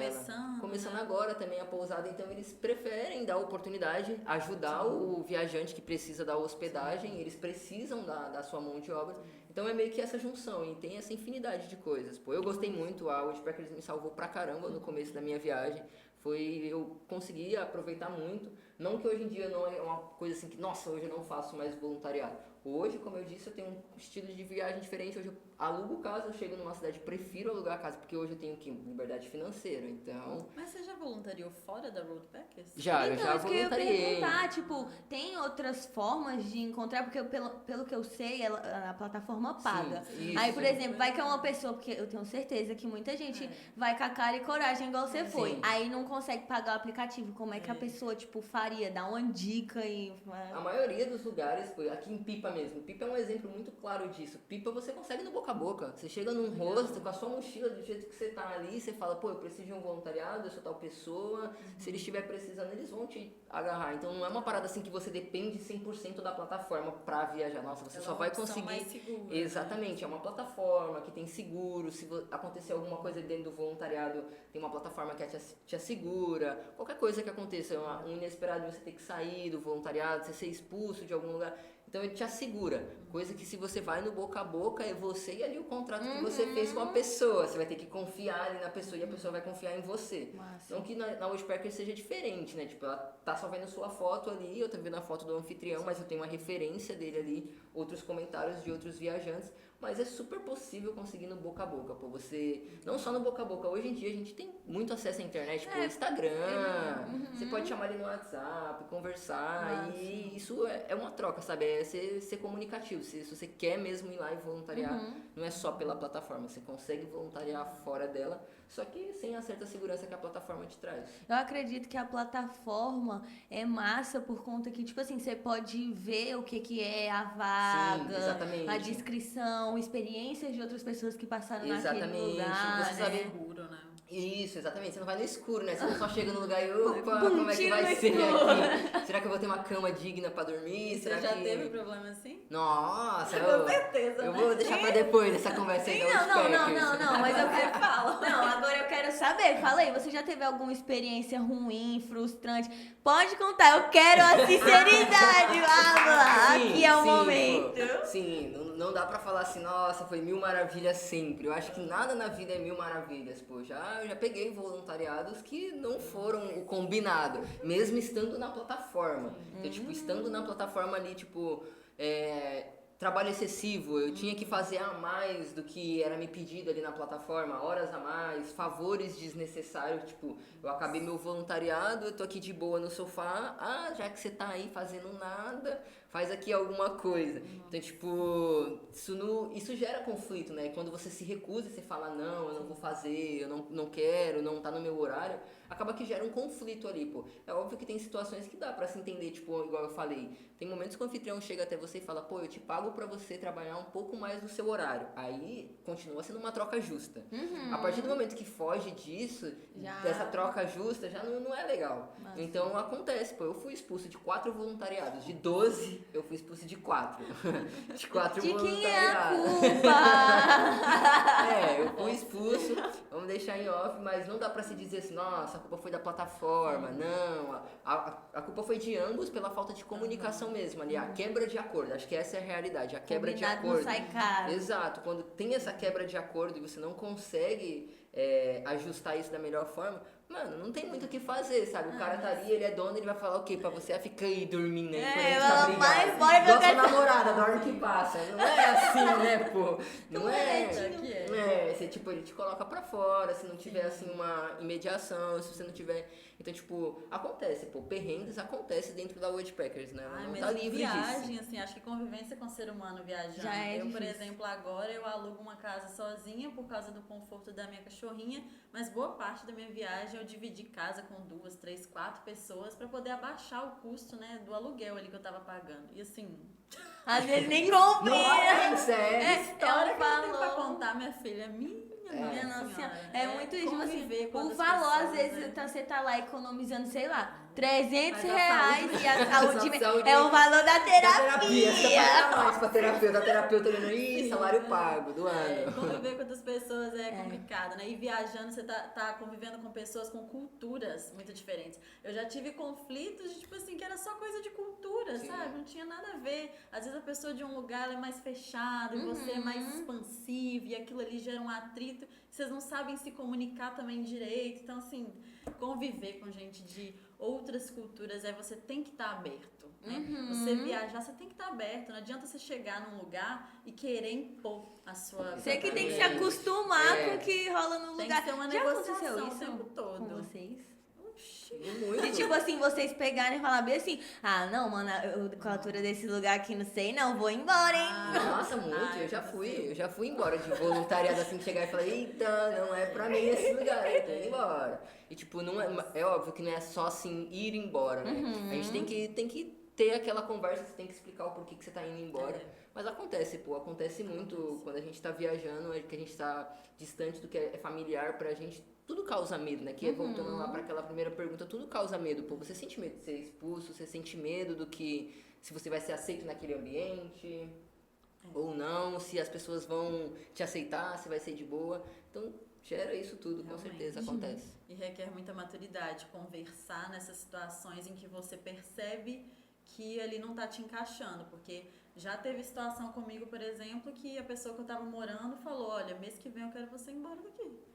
começando, né? Agora também a pousada, então eles preferem dar a oportunidade, ajudar Sim. o viajante que precisa da hospedagem, eles precisam da sua mão de obra. Então é meio que essa junção e tem essa infinidade de coisas. Pô, eu gostei muito, a Woodpeckers me salvou pra caramba no começo da minha viagem. Eu consegui aproveitar muito. Não que hoje em dia não é uma coisa assim que, nossa, hoje eu não faço mais voluntariado. Hoje, como eu disse, eu tenho um estilo de viagem diferente. Hoje eu alugo casa, eu chego numa cidade, prefiro alugar casa, porque hoje eu tenho que liberdade financeira, então... Mas você já voluntariou fora da Roadpackers? Eu Então, já isso que eu ia voluntariei. perguntar, tipo, tem outras formas de encontrar, porque pelo que eu sei, a plataforma paga. Sim, isso. Aí, por exemplo, vai que é uma pessoa, porque eu tenho certeza que muita gente vai com a cara e coragem, igual você foi. Sim. Aí não consegue pagar o aplicativo. Como é que a pessoa, tipo, faria? Dá uma dica e... A maioria dos lugares, pô, aqui em Pipa mesmo, Pipa é um exemplo muito claro disso. Pipa você consegue no boca a boca. Você chega num hostel com a sua mochila do jeito que você tá ali, você fala, pô, eu preciso de um voluntariado, eu sou tal pessoa. Se eles estiver precisando, eles vão te agarrar. Então não é uma parada assim que você depende 100% da plataforma pra viajar. Nossa, você Ela só é uma vai opção conseguir... mais segura, Exatamente, é uma plataforma que tem seguro. Se acontecer alguma coisa dentro do voluntariado, tem uma plataforma que te assegura. Qualquer coisa que aconteça, um inesperado, você ter que sair do voluntariado, você ser expulso de algum lugar. Então ele te assegura, coisa que se você vai no boca a boca é você e ali o contrato que você fez com a pessoa. Você vai ter que confiar ali na pessoa e a pessoa vai confiar em você. Massa. Então que na Woodpecker seja diferente, né? Tipo, ela tá só vendo sua foto ali, eu tô vendo a foto do anfitrião, mas eu tenho uma referência dele ali, outros comentários de outros viajantes. Mas é super possível conseguir no boca a boca, pô. Você, não só no boca a boca, hoje em dia a gente tem muito acesso à internet, tipo, Instagram, você pode chamar ele no WhatsApp, conversar, e isso é uma troca, sabe? É ser comunicativo. Se você quer mesmo ir lá e voluntariar, não é só pela plataforma, você consegue voluntariar fora dela, só que sem a certa segurança que a plataforma te traz. Eu acredito que a plataforma é massa por conta que, tipo assim, você pode ver o que é a vaga, Sim, exatamente. a descrição, experiências de outras pessoas que passaram naquele Exatamente. lugar, Você né? sabe- seguro, né? Isso, exatamente. Você não vai no escuro, né? Você não só chega no lugar e, opa, Bum, como é que tiro vai no ser escuro. aqui? Será que eu vou ter uma cama digna pra dormir? Você Será já que... teve problema assim? Nossa, Com certeza, eu né? vou deixar pra depois dessa conversa aí da Não, mas eu quero fala. Não, agora eu quero saber. Fala aí, você já teve alguma experiência ruim, frustrante? Pode contar, eu quero a sinceridade. Vamos lá, Sim, aqui é o sim, momento. pô. Sim, não dá pra falar assim, nossa, foi mil maravilhas sempre. Eu acho que nada na vida é mil maravilhas, pô. Eu já peguei voluntariados que não foram o combinado, mesmo estando na plataforma. Então, tipo, estando na plataforma ali, tipo, trabalho excessivo, eu tinha que fazer a mais do que era me pedido ali na plataforma, horas a mais, favores desnecessários, tipo, eu acabei meu voluntariado, eu tô aqui de boa no sofá, já que você tá aí fazendo nada, faz aqui alguma coisa. Então, tipo, isso gera conflito, né? Quando você se recusa e você fala, não, eu não vou fazer, eu não quero, não tá no meu horário, acaba que gera um conflito ali, pô. É óbvio que tem situações que dá pra se entender, tipo, igual eu falei, tem momentos que o anfitrião chega até você e fala, pô, eu te pago pago pra você trabalhar um pouco mais do seu horário. Aí continua sendo uma troca justa. A partir do momento que foge disso, dessa troca justa, já não é legal. Nossa. Então acontece, pô, eu fui expulso de 4 voluntariados. De 12, eu fui expulso de 4. De 4 De voluntariados. quem é a culpa? Eu fui expulso, vamos deixar em off, mas não dá pra se dizer assim, nossa, a culpa foi da plataforma. Não, a culpa foi de ambos pela falta de comunicação mesmo ali, a quebra de acordo. Acho que essa é a realidade, a quebra de Combinado acordo. não sai caro. Exato, quando tem essa quebra de acordo e você não consegue ajustar isso da melhor forma, mano, não tem muito o que fazer, sabe? O cara tá ali, ele é dono, ele vai falar o quê? Pra você fica aí dormindo aí, quando a gente tá brigado. vai embora que eu Igual sua quero... namorada, dorme que passa. Não é assim, né, pô? Não é. Que é. Você, tipo, ele te coloca pra fora, se não tiver, assim, uma imediação, se você não tiver... Então, tipo, acontece, pô, perrengues acontece dentro da Woodpeckers, né? Ela Ai, não mas tá livre viagem, disso. assim, acho que convivência com o ser humano viajando. Já é eu, por difícil. exemplo, agora eu alugo uma casa sozinha por causa do conforto da minha cachorrinha, mas boa parte da minha viagem eu dividi casa com 2, 3, 4 pessoas pra poder abaixar o custo, né, do aluguel ali que eu tava pagando. E assim, Às vezes nem comprei. Nossa, história que eu tenho pra valor. contar, minha filha, minha Minha nossa nossa senhora. senhora. É muito isso, tipo assim, conviver com o outras valor, às pessoas, vezes, né? você tá lá economizando, sei lá, 300 Mas a reais saúde- e a saúde, saúde- é o valor da Da terapia, terapia. você tá pagando mais pra terapeuta, a terapeuta olhando aí, Sim, salário né? pago do ano. Conviver com outras pessoas é complicado, né? E viajando, você tá convivendo com pessoas com culturas muito diferentes. Eu já tive conflitos de, tipo assim, que era só coisa de cultura, Sim. sabe? Não tinha nada a ver. Às vezes a pessoa de um lugar ela é mais fechada e você é mais expansivo e aquilo ali gera um atrito. Vocês não sabem se comunicar também direito. Então, assim, conviver com gente de outras culturas, você tem que estar aberto, né? Você viajar, você tem que estar aberto. Não adianta você chegar num lugar e querer impor a sua... Você que tem que se Exatamente. acostumar com o que rola no Tem lugar. que ter uma Já negociação aconteceu o isso tempo todo. com vocês? Oxi. Muito. De tipo assim, vocês pegarem e falar bem assim, ah, não, mano, com a altura desse lugar aqui, não sei, não, vou embora, hein? Nossa, muito. Ai, Eu já fui embora de voluntariado assim, chegar e falar, eita, não é pra mim esse lugar, eu tô indo embora. E tipo, não é óbvio que não é só assim ir embora, né? A gente tem que ter aquela conversa, você tem que explicar o porquê que você tá indo embora. Mas acontece, pô, acontece muito quando a gente tá viajando, que a gente tá distante do que é familiar pra gente. Tudo causa medo, né? Que voltando lá pra aquela primeira pergunta, tudo causa medo, pô. Você sente medo de ser expulso, você sente medo do que se você vai ser aceito naquele ambiente ou não, se as pessoas vão te aceitar, se vai ser de boa. Então, gera isso tudo, com Realmente. certeza acontece. E requer muita maturidade conversar nessas situações em que você percebe que ali não tá te encaixando, porque já teve situação comigo, por exemplo, que a pessoa que eu tava morando falou, olha, mês que vem eu quero você embora daqui.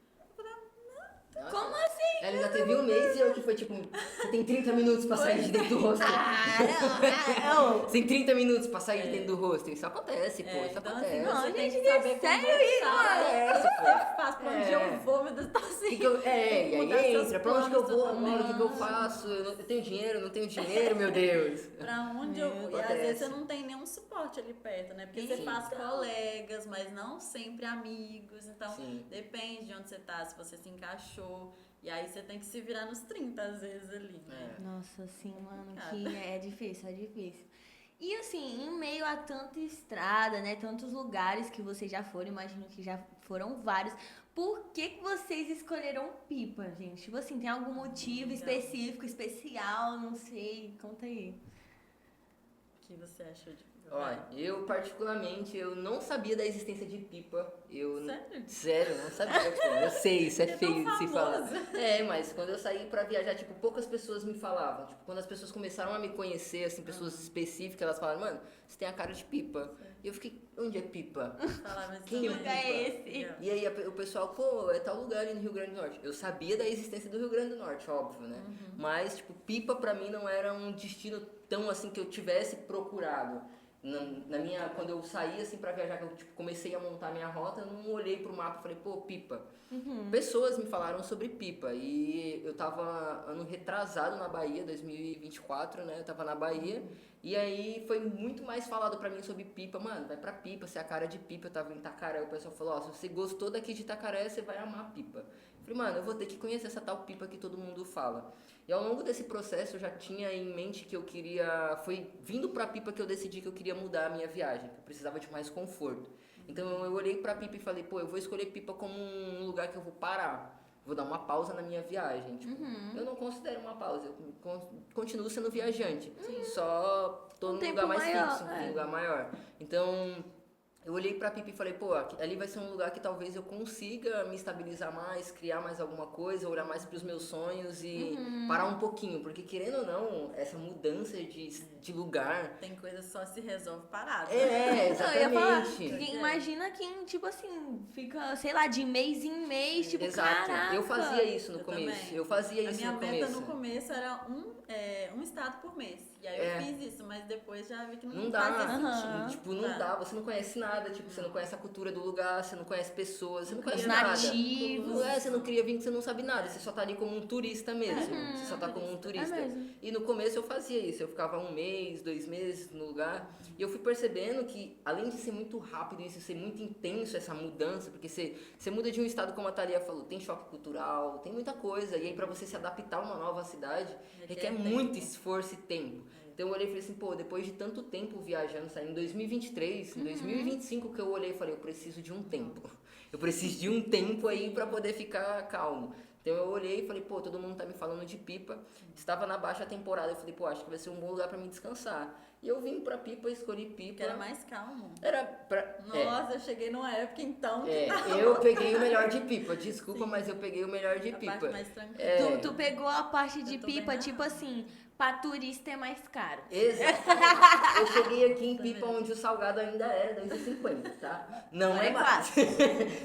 Nossa, Como assim? ela já teve um mês e eu que foi tipo, você tem 30 minutos pra sair de dentro do hostel. Não. Você tem 30 minutos pra sair de dentro do hostel. Isso acontece, pô, isso Então, acontece. assim, Não, você tem gente, que saber sério conversar. isso, O pô? que você faz? Pra onde É. eu vou? Meu Deus, tá assim. E aí mudar seus entra, pra onde que eu planos vou agora? O que eu totalmente. faço? Eu tenho dinheiro, não tenho dinheiro, meu Deus. Pra onde eu vou? E às Acontece. vezes você não tem nenhum suporte ali perto, né? Porque você Sim. faz colegas, mas não sempre amigos. Então, Sim. depende de onde você tá, se você se encaixou. E aí você tem que se virar nos 30 às vezes ali, né? Nossa, assim, mano, Complicado. que é difícil, é difícil. E assim, em meio a tanta estrada, né, tantos lugares que vocês já foram, imagino que já foram vários, por que vocês escolheram Pipa, gente? Tipo assim, tem algum motivo específico, especial, não sei, conta aí. O que você achou de Olha, eu particularmente, eu não sabia da existência de Pipa. Sério? Sério, eu não sabia. Pô. Eu sei, isso é Você é feio tão de se falar. famoso. Mas quando eu saí pra viajar, tipo, poucas pessoas me falavam. Tipo, quando as pessoas começaram a me conhecer, assim, pessoas específicas, elas falaram, mano, você tem a cara de Pipa. E eu fiquei, onde é Pipa? Falar, mas Que também- lugar é esse? E aí o pessoal, pô, é tal lugar ali no Rio Grande do Norte. Eu sabia da existência do Rio Grande do Norte, óbvio, né? Mas, tipo, Pipa pra mim não era um destino tão assim que eu tivesse procurado. Quando eu saí assim pra viajar, que eu tipo, comecei a montar minha rota, eu não olhei pro mapa e falei, pô, Pipa. Pessoas me falaram sobre Pipa e eu tava ano retrasado na Bahia, 2024, né? Eu tava na Bahia e aí foi muito mais falado pra mim sobre Pipa. Mano, vai pra Pipa, você é a cara de Pipa. Eu tava em Itacaré, o pessoal falou, ó, se você gostou daqui de Itacaré, você vai amar Pipa. Falei, mano, eu vou ter que conhecer essa tal Pipa que todo mundo fala. E ao longo desse processo eu já tinha em mente que eu queria... Foi vindo pra Pipa que eu decidi que eu queria mudar a minha viagem, que eu precisava de mais conforto. Então eu olhei pra Pipa e falei, pô, eu vou escolher Pipa como um lugar que eu vou parar. Vou dar uma pausa na minha viagem. Tipo, eu não considero uma pausa, eu continuo sendo viajante. Só tô num lugar mais fixo, num lugar maior. Então, eu olhei pra Pipa e falei, pô, ali vai ser um lugar que talvez eu consiga me estabilizar mais, criar mais alguma coisa, olhar mais pros meus sonhos e parar um pouquinho. Porque querendo ou não, essa mudança de lugar... Tem coisa que só se resolve parado. Exatamente. Eu ia falar, imagina quem, tipo assim, fica, sei lá, de mês em mês, tipo, Exato. caraca. Eu fazia isso no começo. Também. Eu fazia isso no começo. A minha meta no começo era um estado por mês. E aí eu fiz isso, mas depois já vi que não fazia sentido. Tipo, não dá. Você não conhece nada, tipo, você não conhece a cultura do lugar, você não conhece pessoas, você não conhece nada. Nativos. Você não cria vínculo, você não sabe nada. Você só tá ali como um turista mesmo. Você só tá como um turista. E no começo eu fazia isso. Eu ficava 1 mês, 2 meses no lugar. E eu fui percebendo que, além de ser muito rápido isso, ser muito intenso essa mudança, porque você muda de um estado, como a Thalia falou, tem choque cultural, tem muita coisa. E aí pra você se adaptar a uma nova cidade, requer muito esforço e tempo. Então eu olhei e falei assim, pô, depois de tanto tempo viajando, saindo em 2023, em 2025 que eu olhei e falei, eu preciso de um tempo. Eu preciso de um tempo aí pra poder ficar calmo. Então eu olhei e falei, pô, todo mundo tá me falando de Pipa. Estava na baixa temporada, eu falei, pô, acho que vai ser um bom lugar pra mim descansar. E eu vim pra Pipa, escolhi Pipa. Que era mais calmo. Era pra... Nossa, eu cheguei numa época então que eu peguei o melhor de Pipa. Desculpa, mas eu peguei o melhor de Pipa. Parte mais tranquila. Tu pegou a parte de Pipa, tipo assim, pra turista é mais caro. Exatamente. Eu cheguei aqui em Pipa onde o salgado ainda era R$2,50, tá? Não é mais.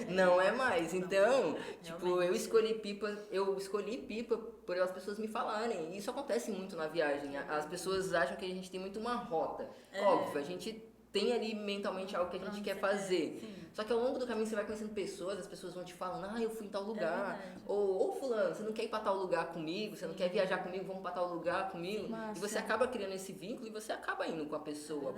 Não é mais. Então, tipo, eu escolhi Pipa por as pessoas me falarem. E isso acontece muito na viagem. As pessoas acham que a gente tem muito uma rota. Óbvio, a gente tem ali mentalmente algo que a gente quer fazer. Só que ao longo do caminho você vai conhecendo pessoas, as pessoas vão te falando, eu fui em tal lugar. Ou fulano, você não quer ir pra tal lugar comigo, você não quer viajar comigo, vamos pra tal lugar comigo. E você acaba criando esse vínculo e você acaba indo com a pessoa.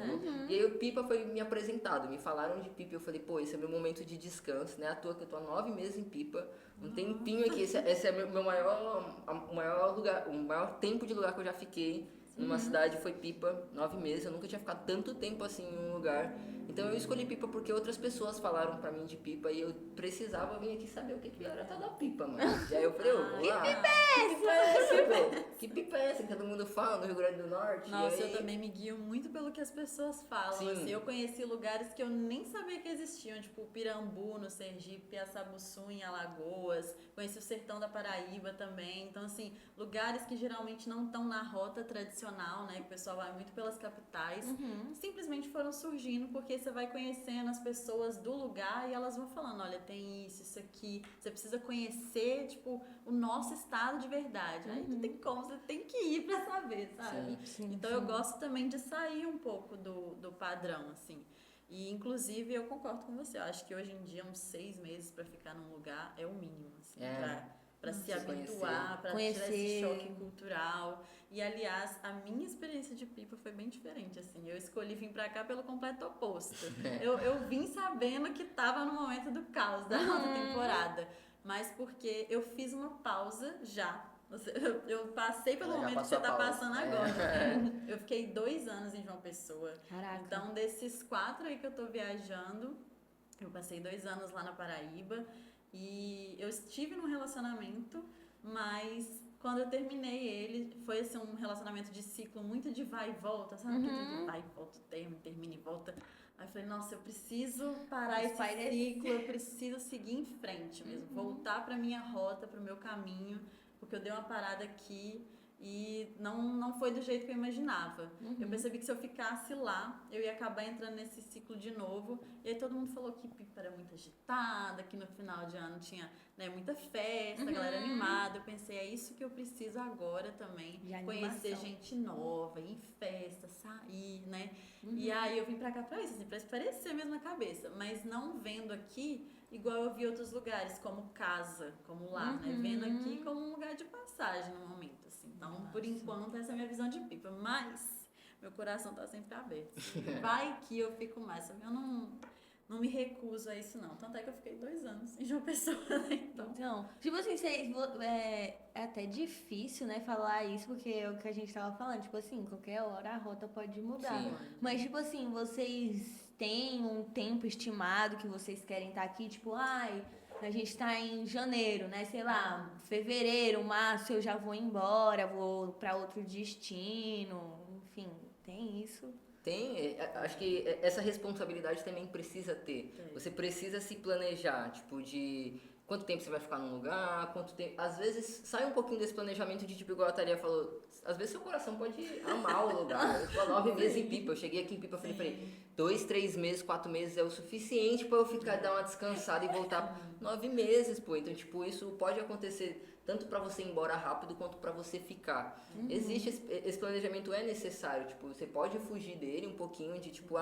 E aí o Pipa foi me apresentado, me falaram de Pipa, eu falei, pô, esse é meu momento de descanso, né? À toa que eu tô há 9 meses em Pipa, um tempinho aqui, esse é meu maior lugar, o maior tempo de lugar que eu já fiquei. Numa cidade foi Pipa, 9 meses, eu nunca tinha ficado tanto tempo assim em um lugar. Então eu escolhi Pipa porque outras pessoas falaram pra mim de Pipa e eu precisava vir aqui saber o que era tal da Pipa, mano. E aí eu falei, que Pipa é essa? Que Pipa é essa que todo mundo fala no Rio Grande do Norte? Nossa, eu também me guio muito pelo que as pessoas falam. Assim, eu conheci lugares que eu nem sabia que existiam, tipo Pirambu, no Sergipe, Piaçabuçu, em Alagoas. Conheci o Sertão da Paraíba também. Então, assim, lugares que geralmente não estão na rota tradicional, né? Que o pessoal vai muito pelas capitais. Simplesmente foram surgindo porque você vai conhecendo as pessoas do lugar e elas vão falando, olha, tem isso aqui. Você precisa conhecer, tipo, o nosso estado de verdade. Aí não tem como, você tem que ir pra saber, sabe? Então eu gosto também de sair um pouco do padrão, assim. E inclusive eu concordo com você, eu acho que hoje em dia uns 6 meses pra ficar num lugar é o mínimo, assim, pra se habituar, pra tirar esse choque cultural. E aliás, a minha experiência de Pipa foi bem diferente, assim. Eu escolhi vir pra cá pelo completo oposto. Eu vim sabendo que tava no momento do caos da nossa temporada, mas porque eu fiz uma pausa já. Eu passei pelo momento que você tá passando agora. Eu fiquei 2 anos em João Pessoa. Caraca. Então, desses 4 aí que eu tô viajando, eu passei 2 anos lá na Paraíba e eu estive num relacionamento, mas quando eu terminei ele, foi assim, um relacionamento de ciclo muito de vai e volta, sabe? Que vai e volta, termina e volta. Aí eu falei, nossa, eu preciso parar esse ciclo, eu preciso seguir em frente mesmo, voltar pra minha rota, pro meu caminho, porque eu dei uma parada aqui e não foi do jeito que eu imaginava. Eu percebi que se eu ficasse lá, eu ia acabar entrando nesse ciclo de novo. E aí todo mundo falou que Pipa era muito agitada, que no final de ano tinha, né, muita festa, a galera animada. Eu pensei, é isso que eu preciso agora também. Conhecer gente nova, ir em festa, sair, né? E aí eu vim pra cá pra isso, assim, pra parecer mesmo na cabeça. Mas não vendo aqui igual eu vi outros lugares, como casa, como lá, né? Vendo aqui como um lugar de passagem no momento, assim. Então, por enquanto, essa é a minha visão de Pipa. Mas meu coração tá sempre aberto. Vai que eu fico mais. Eu não me recuso a isso, não. Tanto é que eu fiquei 2 anos em João Pessoa, né? Então, tipo assim, é até difícil, né, falar isso, porque é o que a gente tava falando, tipo assim, qualquer hora a rota pode mudar. Sim. Mas, tipo assim, vocês têm um tempo estimado que vocês querem estar aqui, tipo, ai, a gente tá em janeiro, né, sei lá, fevereiro, março, eu já vou embora, vou pra outro destino, enfim, tem isso. Acho que essa responsabilidade também precisa ter. Você precisa se planejar, tipo, de quanto tempo você vai ficar num lugar, quanto tempo. Às vezes sai um pouquinho desse planejamento de, tipo, igual a Thalia falou, às vezes seu coração pode amar o lugar. Eu tô há 9 meses em Pipa, eu cheguei aqui em Pipa, falei, 2, 3 meses, 4 meses é o suficiente pra eu ficar, dar uma descansada e voltar 9 meses, pô. Então, tipo, isso pode acontecer tanto para você ir embora rápido quanto para você ficar. Existe esse planejamento é necessário, tipo, você pode fugir dele um pouquinho de tipo,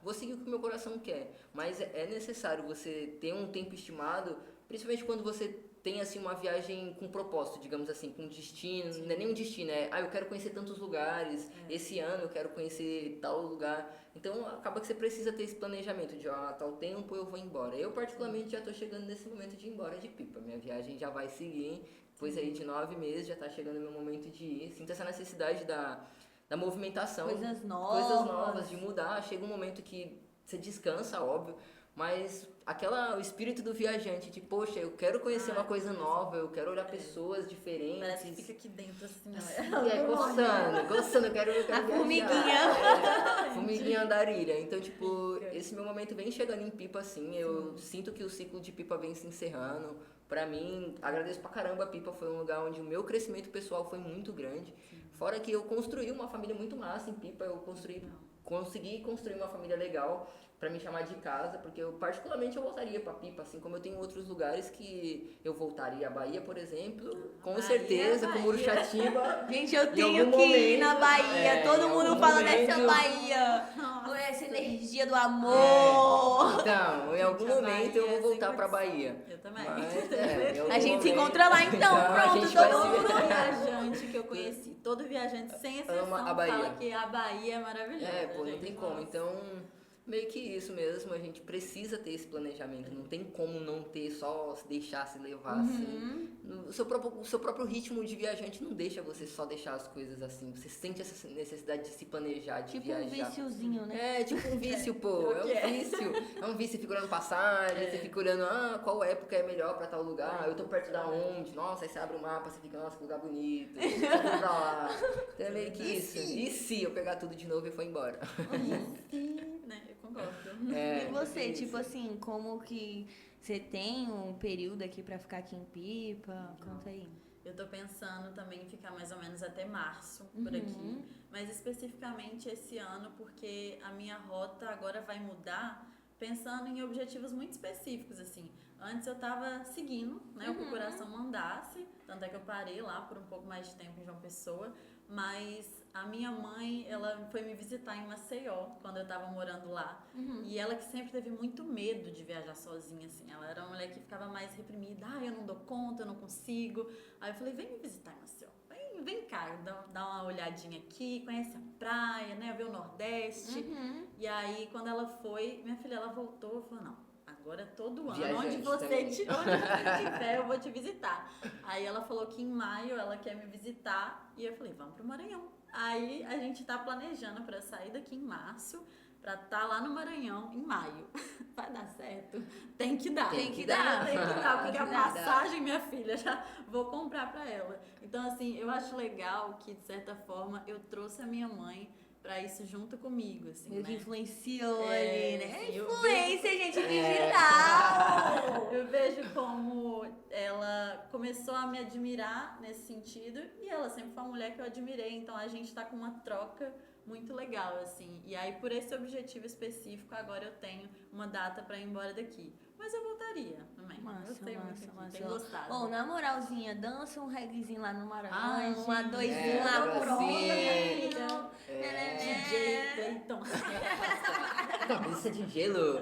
vou seguir o que o meu coração quer, mas é necessário você ter um tempo estimado, principalmente quando você tem assim uma viagem com propósito, digamos assim, com destino, não é nem um destino, eu quero conhecer tantos lugares, esse ano eu quero conhecer tal lugar. Então acaba que você precisa ter esse planejamento de tal tempo eu vou embora. Eu particularmente já estou chegando nesse momento de ir embora de Pipa. Minha viagem já vai seguir. Depois aí de 9 meses já tá chegando o meu momento de ir. Sinto essa necessidade da movimentação. Coisas novas, de mudar. Chega um momento que você descansa, óbvio, mas o espírito do viajante, de poxa, eu quero conhecer uma coisa nova, eu quero olhar pessoas diferentes. Parece que fica aqui dentro assim, Coçando, eu quero a viajar. formiguinha. Formiguinha andarilha. Então, tipo, esse meu momento vem chegando em Pipa, assim, eu sinto que o ciclo de Pipa vem se encerrando. Pra mim, agradeço pra caramba a Pipa, foi um lugar onde o meu crescimento pessoal foi muito grande. Fora que eu construí uma família muito massa em Pipa, consegui construir uma família legal pra me chamar de casa, porque eu particularmente eu voltaria pra Pipa, assim como eu tenho outros lugares que eu voltaria. A Bahia, por exemplo, com certeza, com Muruxatiba. Gente, eu tenho que ir na Bahia, todo mundo fala dessa Bahia, com essa energia do amor. Então, em algum momento eu vou voltar pra Bahia. Eu também. Mas, a gente se encontra lá então, pronto, todo mundo. Todo viajante que eu conheci, todo viajante sem exceção fala que a Bahia é maravilhosa. Pô, não tem como. Então, meio que isso mesmo, a gente precisa ter esse planejamento, não tem como não ter, só se deixar se levar assim. O seu próprio ritmo de viajante não deixa você só deixar as coisas assim, você sente essa necessidade de se planejar, de viajar. Tipo um viciozinho, né? Tipo um vício, pô, é um vício. É um vício, você fica olhando passagem, você fica olhando, qual época é melhor pra tal lugar, eu tô perto da onde, nossa, aí você abre o mapa, você fica, nossa, que lugar bonito, você vai pra lá. Então é meio que isso. E se eu pegar tudo de novo e for embora? Né? Eu concordo. E você, tipo assim, como que você tem um período aqui pra ficar aqui em Pipa? Conta aí. Eu tô pensando também em ficar mais ou menos até março por aqui, mas especificamente esse ano, porque a minha rota agora vai mudar pensando em objetivos muito específicos, assim. Antes eu tava seguindo, né, o que o coração mandasse, tanto é que eu parei lá por um pouco mais de tempo em João Pessoa, mas a minha mãe, ela foi me visitar em Maceió, quando eu tava morando lá. E ela que sempre teve muito medo de viajar sozinha, assim. Ela era uma mulher que ficava mais reprimida. Eu não dou conta, eu não consigo. Aí eu falei, vem me visitar em Maceió. Vem cá, dá uma olhadinha aqui, conhece a praia, né? Ver o Nordeste. E aí, quando ela foi, minha filha, ela voltou e falou, não. Agora todo ano, Viajante onde você estiver, eu vou te visitar. Aí ela falou que em maio ela quer me visitar e eu falei, vamos pro Maranhão. Aí a gente tá planejando pra sair daqui em março, pra estar lá no Maranhão em maio. Vai dar certo? Tem que dar, porque a passagem, minha filha, já vou comprar pra ela. Então, assim, eu acho legal que, de certa forma, eu trouxe a minha mãe pra isso junto comigo, assim, Meio que né? influenciou ali, né? Assim, Influência, gente, digital! Eu vejo como ela começou a me admirar nesse sentido e ela sempre foi uma mulher que eu admirei, então a gente tá com uma troca muito legal, assim. E aí, por esse objetivo específico, agora eu tenho uma data pra ir embora daqui. Mas eu voltaria também. Massa. Tem gostado. Ô, na moralzinha, dança um reggaezinho lá no Maranhão, Ai, uma gente. doisinha lá, Brasil. pronto. DJ Clayton. Cabeça de gelo.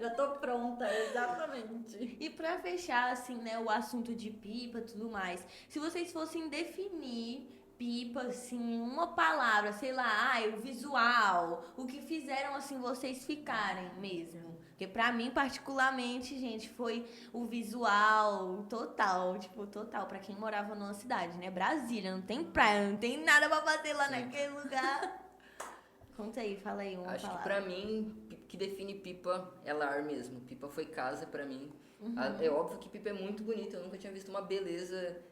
Já tô pronta, exatamente. E pra fechar, assim, né, o assunto de Pipa e tudo mais, se vocês fossem definir Pipa, assim, uma palavra, sei lá, o visual, o que fizeram, assim, vocês ficarem mesmo. Porque pra mim, particularmente, gente, foi o visual total, tipo, total. Pra quem morava numa cidade, né? Brasília, não tem praia, não tem nada pra fazer lá Sim. naquele lugar. Conta aí, fala aí uma Acho que palavra. pra mim, o que define Pipa é lar mesmo. Pipa foi casa pra mim. Uhum. É óbvio que Pipa é muito bonita, eu nunca tinha visto uma beleza,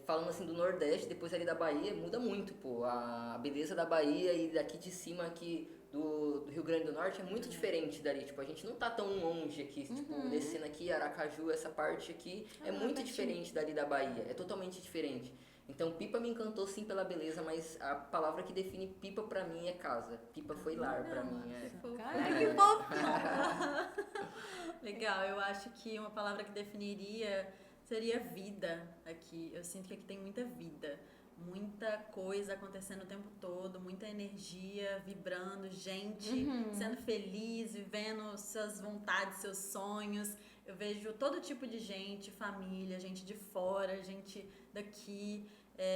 falando assim do Nordeste, depois ali da Bahia, muda muito, pô. A beleza da Bahia e daqui de cima aqui do Rio Grande do Norte é muito diferente dali. Tipo, a gente não tá tão longe aqui, tipo, descendo aqui, Aracaju, essa parte aqui, é muito diferente dali da Bahia, é totalmente diferente. Então Pipa me encantou sim pela beleza, mas a palavra que define Pipa pra mim é casa. Pipa foi lar pra mim. Cara, que fofinho! Legal, eu acho que uma palavra que definiria seria vida aqui. Eu sinto que aqui tem muita vida, muita coisa acontecendo o tempo todo, muita energia vibrando, gente sendo feliz, vivendo suas vontades, seus sonhos. Eu vejo todo tipo de gente, família, gente de fora, gente daqui.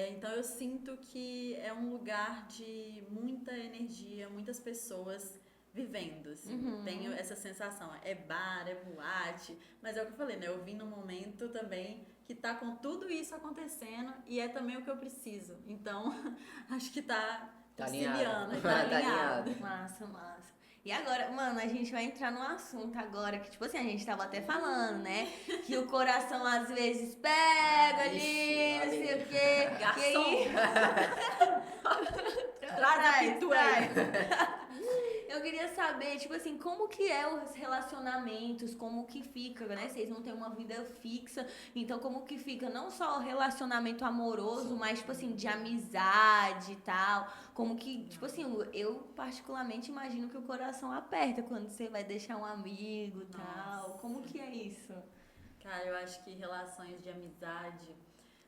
Então eu sinto que é um lugar de muita energia, muitas pessoas vivendo, assim. Tenho essa sensação. É bar, é boate, mas é o que eu falei, né? Eu vim num momento também que tá com tudo isso acontecendo e é também o que eu preciso. Então, acho que tá auxiliando, tá alinhado. Massa, massa. E agora, mano, a gente vai entrar num assunto agora que, tipo assim, a gente tava até falando, né? Que o coração às vezes pega ali, não sei o quê. Garçom! Traz a pintura aí. Eu queria saber, tipo assim, como que é os relacionamentos, como que fica, né? Vocês não têm uma vida fixa, então como que fica não só o relacionamento amoroso, mas, tipo assim, de amizade e tal. Como que, tipo assim, eu particularmente imagino que o coração aperta quando você vai deixar um amigo e tal. Como que é isso? Cara, eu acho que relações de amizade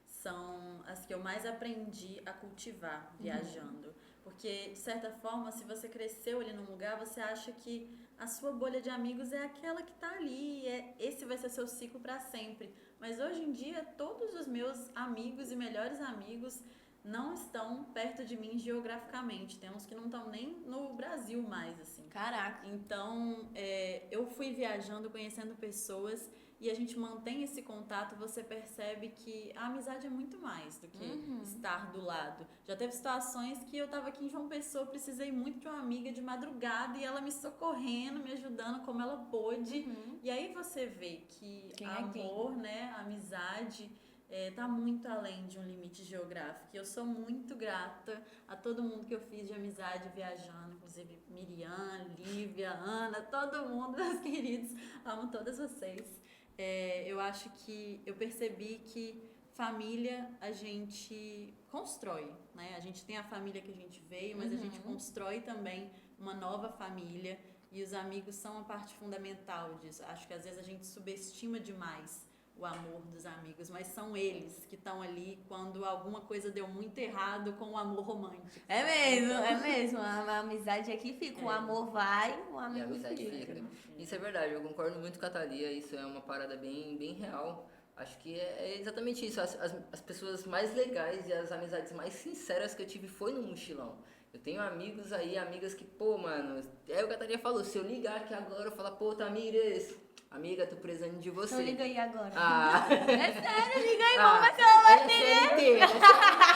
são as que eu mais aprendi a cultivar viajando. Porque, de certa forma, se você cresceu ali num lugar, você acha que a sua bolha de amigos é aquela que tá ali, esse vai ser seu ciclo para sempre. Mas hoje em dia, todos os meus amigos e melhores amigos não estão perto de mim geograficamente. Tem uns que não estão nem no Brasil mais, assim. Caraca. Então, eu fui viajando, conhecendo pessoas e a gente mantém esse contato, você percebe que a amizade é muito mais do que estar do lado. Já teve situações que eu tava aqui em João Pessoa, precisei muito de uma amiga de madrugada e ela me socorrendo, me ajudando como ela pôde. E aí você vê que amor, né, amizade tá muito além de um limite geográfico. E eu sou muito grata a todo mundo que eu fiz de amizade viajando, inclusive Miriam, Lívia, Ana, todo mundo, meus queridos, amo todas vocês. Eu acho que eu percebi que família a gente constrói, né? A gente tem a família que a gente veio, mas a gente constrói também uma nova família e os amigos são uma parte fundamental disso. Acho que às vezes a gente subestima demais o amor dos amigos, mas são eles que estão ali quando alguma coisa deu muito errado com o amor romântico. É mesmo. A amizade aqui fica, o amor vai, o amigo a amizade fica. Isso é verdade, eu concordo muito com a Thalia, isso é uma parada bem, bem real. Acho que é exatamente isso, as pessoas mais legais e as amizades mais sinceras que eu tive foi no mochilão. Eu tenho amigos aí, amigas que, pô, mano, é o que a Thalia falou, se eu ligar aqui agora, eu falar, pô, Tamires, amiga, tô precisando de você. Então liga aí agora. É sério, liga aí, vamos ver se ela vai atender.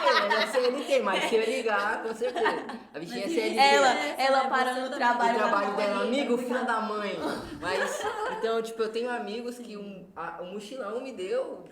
Ela é CLT, mas se eu ligar, com certeza. A bichinha é CLT. Ela parando o trabalho. O trabalho dela, amigo, filho da mãe. Mas, então, tipo, eu tenho amigos que o mochilão me deu,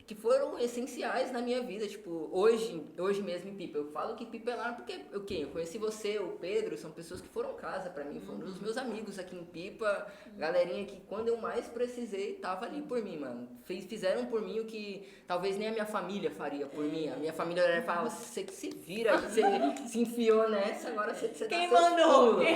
que foram essenciais na minha vida, tipo, hoje mesmo em Pipa. Eu falo que Pipa é lá porque eu conheci você, o Pedro, são pessoas que foram casa pra mim, foram os meus amigos aqui em Pipa, galerinha que quando eu mais precisei, tava ali por mim, mano. Fizeram por mim o que talvez nem a minha família faria por mim. A minha família era falava, você que se vira, você se enfiou nessa, agora você dá Quem seus mandou? pulos.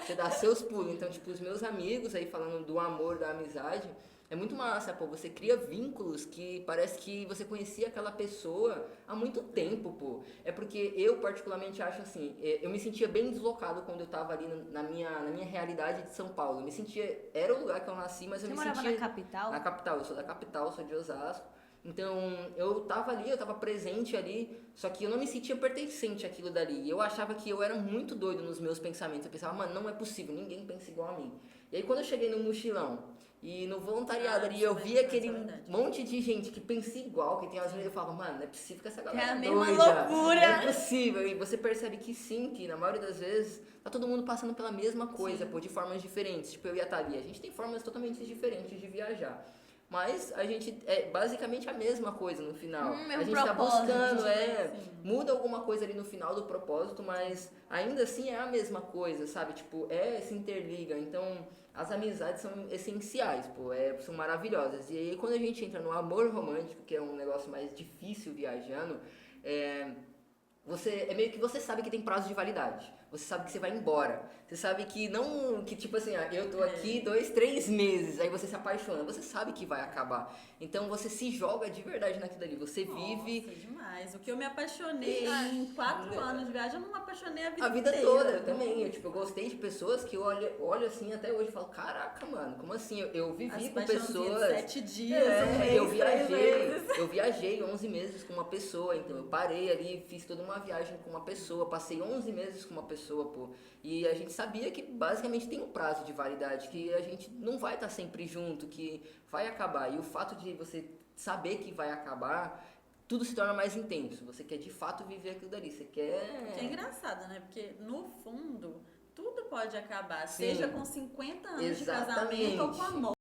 Você dá seus pulos. Então, tipo, os meus amigos aí falando do amor, da amizade, é muito massa, pô, você cria vínculos que parece que você conhecia aquela pessoa há muito tempo, pô. É porque eu particularmente acho assim, eu me sentia bem deslocado quando eu tava ali na minha realidade de São Paulo. Eu me sentia, era o lugar que eu nasci, mas eu me sentia... Você morava na capital? Na capital, eu sou da capital, sou de Osasco. Então, eu tava presente ali, só que eu não me sentia pertencente àquilo dali. E eu achava que eu era muito doido nos meus pensamentos. Eu pensava, mano, não é possível, ninguém pensa igual a mim. E aí, quando eu cheguei no mochilão e no voluntariado ali, eu vi aquele monte de gente que pensa igual, que tem as mesmas, eu falava, mano, não é possível que essa galera É a é mesma doida. loucura. Não é possível. E você percebe que sim, que na maioria das vezes tá todo mundo passando pela mesma coisa, pô, de formas diferentes. Tipo, eu e a Thalia, a gente tem formas totalmente diferentes de viajar. Mas a gente é basicamente a mesma coisa no final. Mesmo A gente tá propósito, buscando, sim. muda alguma coisa ali no final do propósito, mas ainda assim é a mesma coisa, sabe? Tipo, se interliga. Então, as amizades são essenciais, pô, são maravilhosas. E aí quando a gente entra no amor romântico, que é um negócio mais difícil viajando, é meio que você sabe que tem prazo de validade. Você sabe que você vai embora. Você sabe que não. Que tipo assim, eu tô aqui 2, 3 meses, aí você se apaixona. Você sabe que vai acabar. Então você se joga de verdade naquilo ali. Você vive. Nossa, demais. O que eu me apaixonei em 4 anos de viagem, eu não me apaixonei A vida inteira. toda, eu também. Eu gostei de pessoas que eu olho assim até hoje e falo, caraca, mano, como assim? Eu vivi com pessoas. 7 dias, um mês, eu viajei 11 meses com uma pessoa, então eu parei ali, fiz toda uma viagem com uma pessoa, passei 11 meses com uma pessoa, pô. E a gente sabia que basicamente tem um prazo de validade, que a gente não vai estar sempre junto, que vai acabar. E o fato de você saber que vai acabar, tudo se torna mais intenso. Você quer de fato viver aquilo dali. Você quer. Que é engraçado, né? Porque no fundo, tudo pode acabar. Sim. Seja com 50 anos Exatamente. de casamento ou com a morte.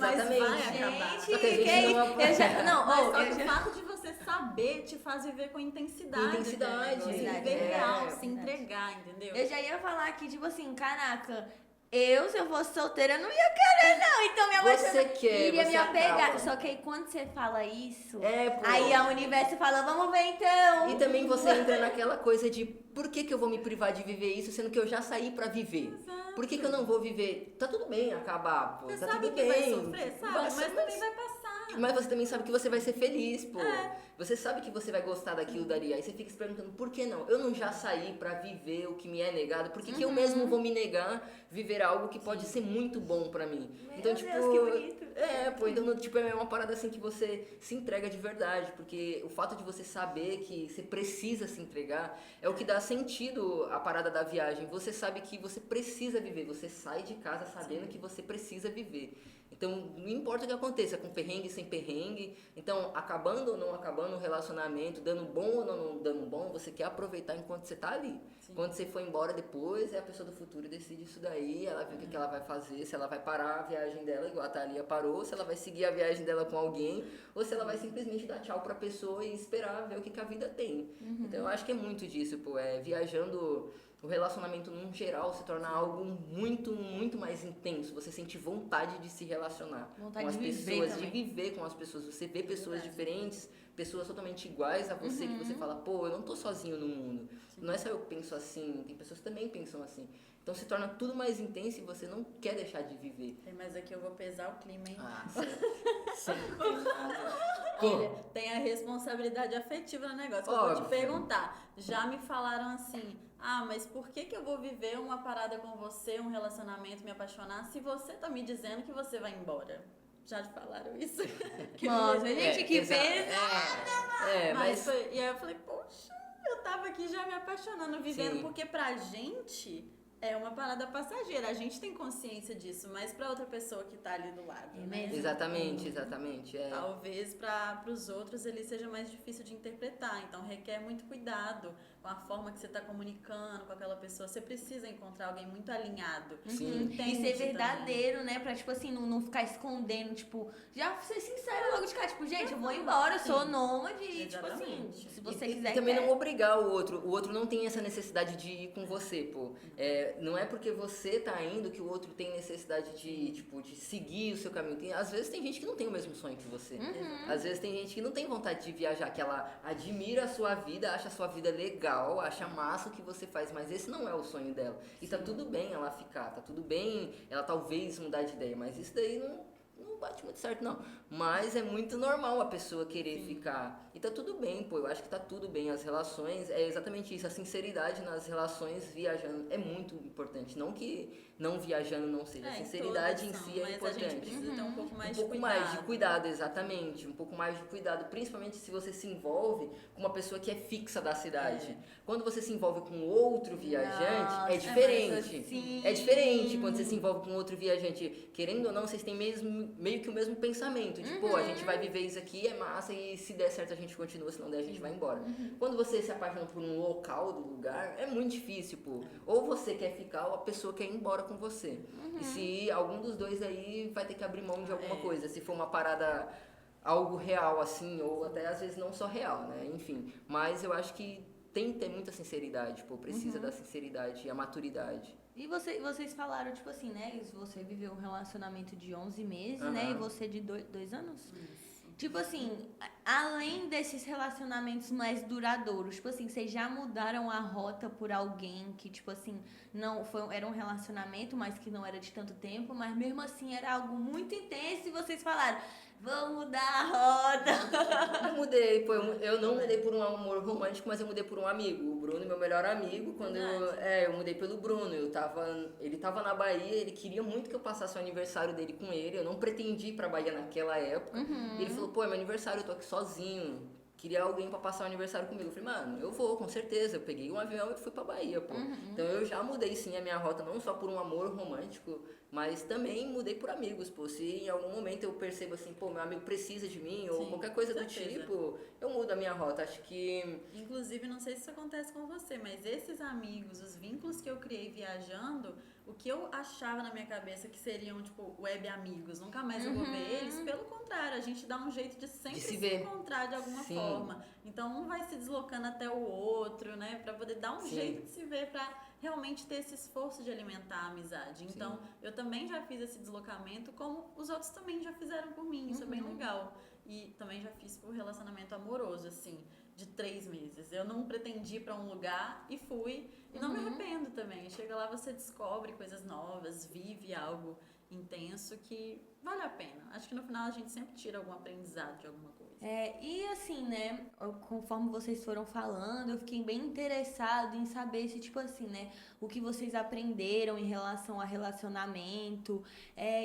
Mas Exatamente. vai acabar. Gente, Só que a gente que não eu já, não, Mas ó, só eu que o já- fato de você saber te faz viver com intensidade. Intensidade, entendeu? verdade, Viver real, verdade. se entregar, entendeu? eu já ia falar aqui, tipo assim, caraca, se eu fosse solteira, eu não ia querer, não. Então minha mãe Você quer, iria me você apegar. acaba. Só que aí quando você fala isso, Pô. aí a universo fala, vamos ver então. E também você entra naquela coisa de por que eu vou me privar de viver isso, sendo que eu já saí pra viver? Exato. Por que eu não vou viver? Tá tudo bem acabar, pô. Você Tá sabe tudo que bem. vai sofrer, sabe? Mas Mas também vai passar. Mas você também sabe que você vai ser feliz, pô. Você sabe que você vai gostar daquilo dali. Aí você fica se perguntando, por que não? Eu não já saí pra viver o que me é negado. Por que, que eu mesmo vou me negar viver algo que pode ser muito bom pra mim? Meu Então, Deus, tipo, que bonito. então, tipo, é uma parada assim que você se entrega de verdade. Porque o fato de você saber que você precisa se entregar é o que dá sentido à parada da viagem. Você sabe que você precisa viver. Você sai de casa sabendo que você precisa viver. Então, não importa o que aconteça, com perrengue, sem perrengue. Então, acabando ou não acabando o relacionamento, dando bom ou não dando bom, você quer aproveitar enquanto você tá ali. Sim. Quando você for embora depois, a pessoa do futuro decide isso daí, ela vê o que ela vai fazer, se ela vai parar a viagem dela, igual a Thalia parou, se ela vai seguir a viagem dela com alguém, ou se ela vai simplesmente dar tchau pra pessoa e esperar ver o que a vida tem. Então, eu acho que é muito disso, pô. Viajando... O relacionamento, num geral, se torna algo muito, muito mais intenso. Você sente vontade de se relacionar Vontade com as de viver pessoas, também. de viver com as pessoas. Você vê pessoas Verdade. diferentes, pessoas totalmente iguais a você, que você fala, pô, eu não tô sozinho no mundo. Não é só eu que penso assim, tem pessoas que também pensam assim. Então se torna tudo mais intenso e você não quer deixar de viver. Mas aqui eu vou pesar o clima, hein? Sim. Olha, tem a responsabilidade afetiva no negócio. Eu vou Óbvio. te perguntar. Já me falaram assim, mas por que eu vou viver uma parada com você, um relacionamento, me apaixonar, se você tá me dizendo que você vai embora? Já te falaram isso? Nossa, gente, que exato. pena. Mas E aí eu falei, poxa, eu tava aqui já me apaixonando, vivendo, Sim. porque pra gente é uma parada passageira, a gente tem consciência disso, mas pra outra pessoa que tá ali do lado, É né? mesmo. exatamente. Talvez para os outros ele seja mais difícil de interpretar, então requer muito cuidado com a forma que você está comunicando com aquela pessoa. Você precisa encontrar alguém muito alinhado. Sim. que E entende ser verdadeiro, né? Pra, tipo assim, não ficar escondendo, tipo, já ser sincero logo de cara, tipo, gente, eu vou embora, eu sou nômade, e, tipo assim, Exatamente. se você E quiser. também quer. não obrigar o outro não tem essa necessidade de ir com você, pô. Não é porque você tá indo que o outro tem necessidade de seguir o seu caminho. Às vezes tem gente que não tem o mesmo sonho que você. Às vezes tem gente que não tem vontade de viajar, que ela admira a sua vida, acha a sua vida legal, acha massa o que você faz, mas esse não é o sonho dela. E tá tudo bem ela ficar, tá tudo bem ela talvez mudar de ideia, mas isso daí não bate muito certo, não. Mas é muito normal a pessoa querer ficar. E tá tudo bem, pô. Eu acho que tá tudo bem. As relações, é exatamente isso. A sinceridade nas relações viajando é muito importante. Não que não viajando não seja. A sinceridade em si é mas importante. a gente precisa ter um pouco mais Um de pouco cuidado. mais de cuidado, exatamente. Um pouco mais de cuidado. Principalmente se você se envolve com uma pessoa que é fixa da cidade. Quando você se envolve com outro viajante, Nossa, é diferente. assim. É diferente quando você se envolve com outro viajante. Querendo ou não, vocês têm meio que o mesmo pensamento. De, pô, a gente vai viver isso aqui, é massa, e se der certo a gente continua, se não der a gente vai embora. Quando você se apaixona por um local do lugar, é muito difícil, pô. Ou você quer ficar, ou a pessoa quer ir embora com você. E se algum dos dois aí vai ter que abrir mão de alguma coisa. Se for uma parada, algo real, assim, ou até às vezes não só real, né? Enfim. Mas eu acho que tem que ter muita sinceridade, pô. Precisa da sinceridade e a maturidade. E vocês falaram, tipo assim, né? Você viveu um relacionamento de 11 meses, né? E você de 2 anos? Tipo assim, além desses relacionamentos mais duradouros, tipo assim, vocês já mudaram a rota por alguém que, tipo assim, não foi, era um relacionamento, mas que não era de tanto tempo, mas mesmo assim era algo muito intenso e vocês falaram, vamos mudar a rota. Eu mudei, pô, eu não mudei por um amor romântico, mas eu mudei por um amigo. O Bruno, meu melhor amigo, quando eu mudei pelo Bruno. Ele tava na Bahia, ele queria muito que eu passasse o aniversário dele com ele. Eu não pretendi ir pra Bahia naquela época. E ele falou, pô, é meu aniversário, eu tô aqui sozinho. Queria alguém pra passar o aniversário comigo. Eu falei, mano, eu vou, com certeza. Eu peguei um avião e fui pra Bahia, pô. Então eu já mudei sim a minha rota, não só por um amor romântico, mas também mudei por amigos, pô. Se em algum momento eu percebo assim, pô, meu amigo precisa de mim, ou qualquer coisa do tipo, eu mudo a minha rota. Acho que... Inclusive, não sei se isso acontece com você, mas esses amigos, os vínculos que eu criei viajando, o que eu achava na minha cabeça que seriam, tipo, web amigos, nunca mais eu vou ver eles, pelo contrário, a gente dá um jeito de sempre se se encontrar de alguma forma. Então, um vai se deslocando até o outro, né, pra poder dar um jeito de se ver, pra realmente ter esse esforço de alimentar a amizade. Então, eu também já fiz esse deslocamento, como os outros também já fizeram por mim, isso é bem legal. E também já fiz por relacionamento amoroso, assim, de 3 meses. Eu não pretendi ir pra um lugar e fui, e não me arrependo também. Chega lá, você descobre coisas novas, vive algo intenso que vale a pena. Acho que no final a gente sempre tira algum aprendizado de alguma coisa. E assim, né, conforme vocês foram falando, eu fiquei bem interessado em saber se, tipo assim, né, o que vocês aprenderam em relação a relacionamento,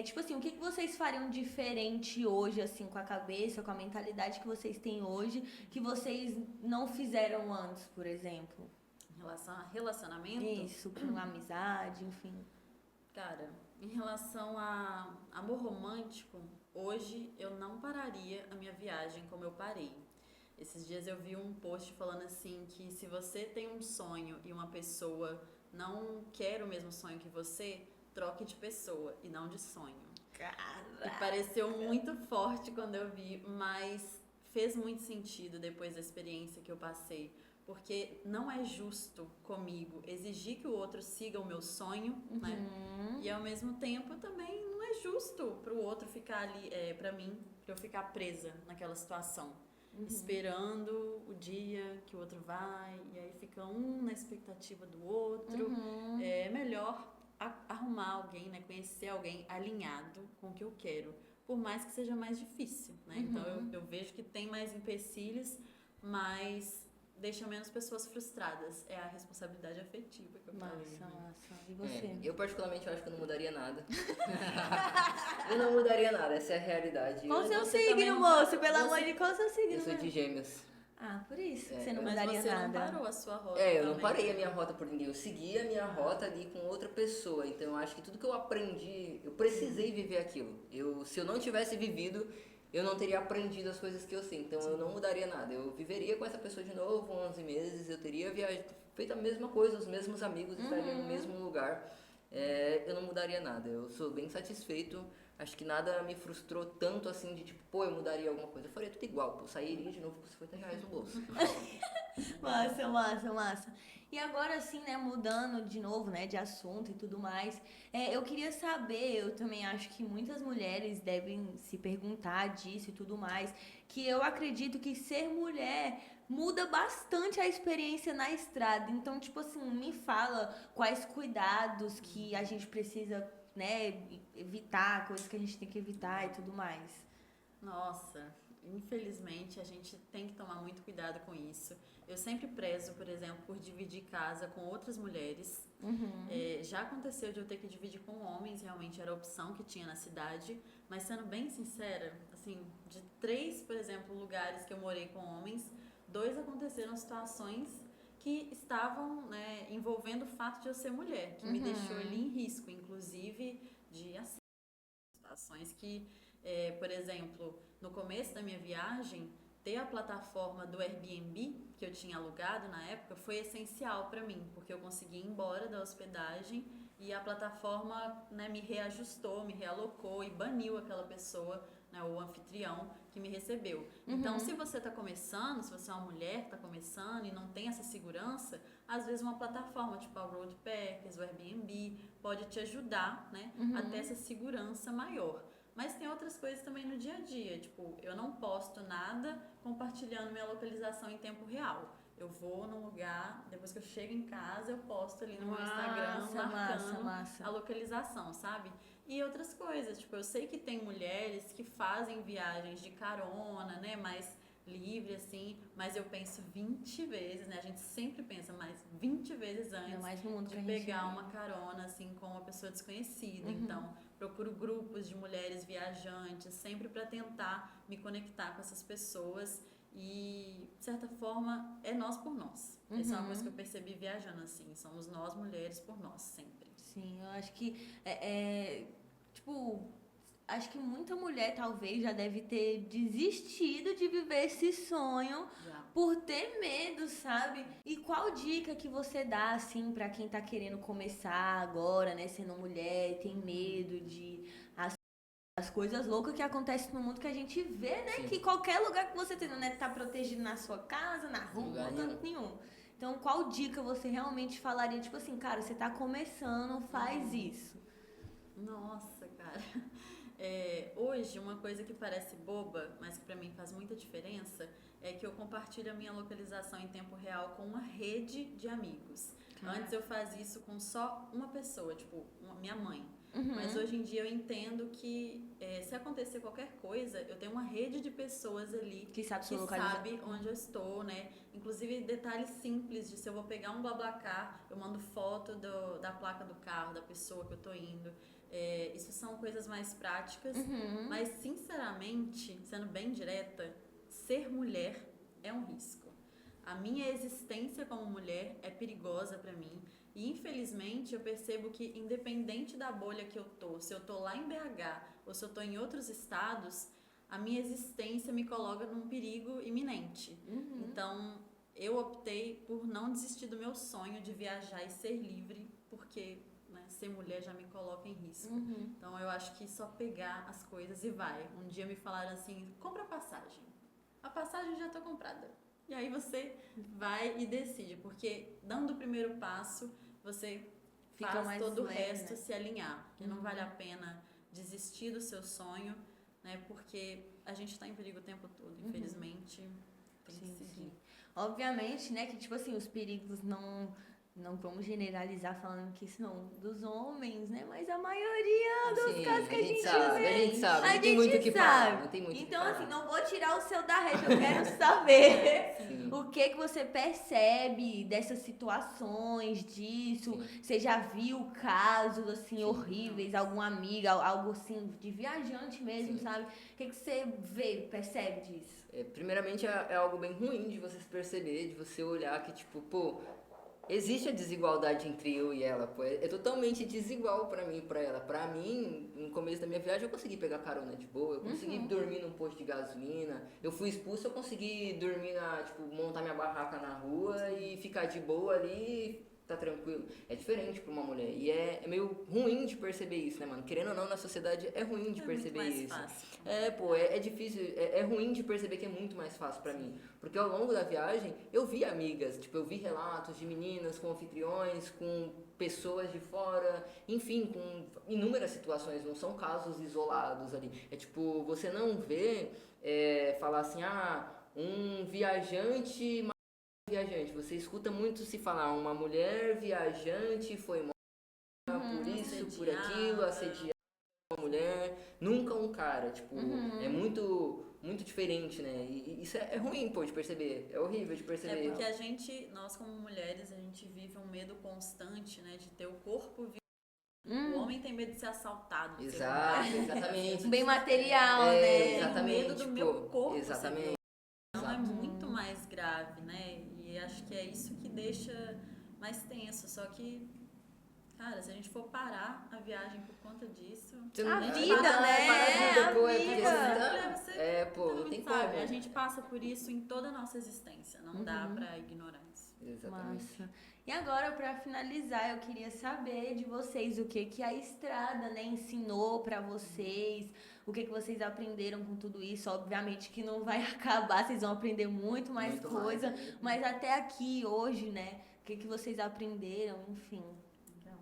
tipo assim, o que vocês fariam diferente hoje, assim, com a cabeça, com a mentalidade que vocês têm hoje, que vocês não fizeram antes, por exemplo? Em relação a relacionamento? Isso, com amizade, enfim. Cara, em relação a amor romântico, hoje eu não pararia a minha viagem como eu parei. Esses dias eu vi um post falando assim que se você tem um sonho e uma pessoa não quer o mesmo sonho que você, troque de pessoa e não de sonho. E pareceu muito forte quando eu vi, mas fez muito sentido depois da experiência que eu passei. Porque não é justo comigo exigir que o outro siga o meu sonho, né? E ao mesmo tempo também não é justo pro outro ficar ali, pra mim, pra eu ficar presa naquela situação. Esperando o dia que o outro vai, e aí fica um na expectativa do outro. É melhor arrumar alguém, né? Conhecer alguém alinhado com o que eu quero. Por mais que seja mais difícil, né? Então eu vejo que tem mais empecilhos, mas deixa menos pessoas frustradas. É a responsabilidade afetiva que eu falei. Massa. E você? Eu particularmente acho que eu não mudaria nada. Eu não mudaria nada, essa é a realidade. Qual o seu você também signo, não moço? sabe- Pelo você- amor de Deus, qual o seu signo? Eu sou de Gêmeos. Ah, por isso que você não Mas mudaria você nada. não parou a sua rota Eu não também. parei a minha rota por ninguém, eu segui a minha rota ali com outra pessoa. Então eu acho que tudo que eu aprendi, eu precisei viver aquilo. Se eu não tivesse vivido, eu não teria aprendido as coisas que eu sei. Então eu não mudaria nada. Eu viveria com essa pessoa de novo, 11 meses, eu teria feito a mesma coisa, os mesmos amigos estariam no mesmo lugar. Eu não mudaria nada. Eu sou bem satisfeito. Acho que nada me frustrou tanto assim de tipo, pô, eu mudaria alguma coisa. Eu faria tudo igual, pô, sairia de novo com R$50 no bolso. Massa. E agora assim, né, mudando de novo, né, de assunto e tudo mais, eu queria saber, eu também acho que muitas mulheres devem se perguntar disso e tudo mais, que eu acredito que ser mulher muda bastante a experiência na estrada. Então, tipo assim, me fala quais cuidados que a gente precisa né, evitar, coisas que a gente tem que evitar e tudo mais. Nossa, infelizmente a gente tem que tomar muito cuidado com isso. Eu sempre prezo, por exemplo, por dividir casa com outras mulheres. Já aconteceu de eu ter que dividir com homens, realmente era a opção que tinha na cidade. Mas sendo bem sincera, assim, de 3, por exemplo, lugares que eu morei com homens, 2 aconteceram situações que estavam, né, envolvendo o fato de eu ser mulher, que me deixou ali em risco, inclusive de assim, situações que, por exemplo, no começo da minha viagem, ter a plataforma do Airbnb que eu tinha alugado na época foi essencial para mim, porque eu consegui ir embora da hospedagem e a plataforma, né, me reajustou, me realocou e baniu aquela pessoa, né, o anfitrião que me recebeu. Então, se você está começando, se você é uma mulher que está começando e não tem essa segurança, às vezes uma plataforma tipo a Roadpackers, o Airbnb, pode te ajudar, né, a ter essa segurança maior. Mas tem outras coisas também no dia a dia, tipo, eu não posto nada compartilhando minha localização em tempo real. Eu vou num lugar, depois que eu chego em casa, eu posto ali no meu Instagram, marcando a localização, sabe? E outras coisas, tipo, eu sei que tem mulheres que fazem viagens de carona, né, mais livre, assim, mas eu penso 20 vezes, né, a gente sempre pensa mais 20 vezes antes mais no mundo de pegar uma carona, assim, com uma pessoa desconhecida. Então, procuro grupos de mulheres viajantes, sempre para tentar me conectar com essas pessoas e, de certa forma, é nós por nós. Essa é uma coisa que eu percebi viajando, assim, somos nós mulheres por nós, sempre. Sim, eu acho que tipo, acho que muita mulher talvez já deve ter desistido de viver esse sonho por ter medo, sabe? E qual dica que você dá, assim, pra quem tá querendo começar agora, né, sendo mulher, tem medo de as coisas loucas que acontecem no mundo que a gente vê, né? Sim. Que qualquer lugar que você tem, né, tá protegido na sua casa, na rua, canto nenhum. Então, qual dica você realmente falaria? Tipo assim, cara, você tá começando, faz isso. Nossa, cara. Hoje, uma coisa que parece boba, mas que pra mim faz muita diferença, é que eu compartilho a minha localização em tempo real com uma rede de amigos. Antes eu fazia isso com só uma pessoa, tipo, minha mãe. Mas hoje em dia eu entendo que se acontecer qualquer coisa, eu tenho uma rede de pessoas ali que sabe onde eu estou, né? Inclusive detalhes simples de se eu vou pegar um BlaBlaCar, eu mando foto da placa do carro, da pessoa que eu tô indo. Isso são coisas mais práticas, mas sinceramente, sendo bem direta, ser mulher é um risco. A minha existência como mulher é perigosa pra mim. E infelizmente eu percebo que independente da bolha que eu tô, se eu tô lá em BH ou se eu tô em outros estados, a minha existência me coloca num perigo iminente. Então eu optei por não desistir do meu sonho de viajar e ser livre, porque, né, ser mulher já me coloca em risco. Então eu acho que só pegar as coisas e vai. Um dia me falaram assim, compra a passagem. A passagem já tá comprada. E aí você vai e decide, porque dando o primeiro passo, você faz todo o resto, né, se alinhar. Porque não vale a pena desistir do seu sonho, né? Porque a gente tá em perigo o tempo todo, infelizmente. Tem que seguir. Sim. Obviamente, né, que tipo assim, os perigos não vamos generalizar falando que são dos homens, né? Mas a maioria dos casos que a gente vê. A gente sabe, não tem muito o que falar. Então, assim, não vou tirar o seu da rede, eu quero saber o que você percebe dessas situações, disso. Sim. Você já viu casos, assim, horríveis, alguma amiga, algo assim, de viajante mesmo, sabe? O que você vê, percebe disso? Primeiramente, é algo bem ruim de você se perceber, de você olhar que, tipo, pô, existe a desigualdade entre eu e ela, pô. É totalmente desigual pra mim e pra ela. Pra mim, no começo da minha viagem, eu consegui pegar carona de boa, eu consegui dormir num posto de gasolina. Eu fui expulso, eu consegui dormir montar minha barraca na rua e ficar de boa ali, tá tranquilo. É diferente pra uma mulher. E é meio ruim de perceber isso, né, mano? Querendo ou não, na sociedade é ruim de perceber isso. Fácil. É difícil, é ruim de perceber que é muito mais fácil pra mim. Porque ao longo da viagem, eu vi amigas, tipo, eu vi relatos de meninas com anfitriões, com pessoas de fora, enfim, com inúmeras situações, não são casos isolados ali. É tipo, você não vê falar assim, um viajante, você escuta muito se falar, uma mulher viajante foi morta por isso, isso, por aquilo, assediava uma mulher, nunca um cara, tipo, é muito diferente, né? E isso é ruim, pô, de perceber, é horrível de perceber. É porque nós como mulheres, a gente vive um medo constante, né, de ter o corpo. O homem tem medo de ser assaltado. Exatamente. Bem material, né? Exatamente. Medo do meu corpo. Exatamente. Então é muito mais grave, né? E acho que é isso que deixa mais tenso. Só que, cara, se a gente for parar a viagem por conta disso... A vida, né? Não tem como. A gente passa por isso em toda a nossa existência. Não dá pra ignorar isso. Exatamente. Massa. E agora, para finalizar, eu queria saber de vocês o que a estrada, né, ensinou para vocês, o que vocês aprenderam com tudo isso. Obviamente que não vai acabar, vocês vão aprender muito mais coisa, mas até aqui, hoje, né, o que vocês aprenderam, enfim. Então.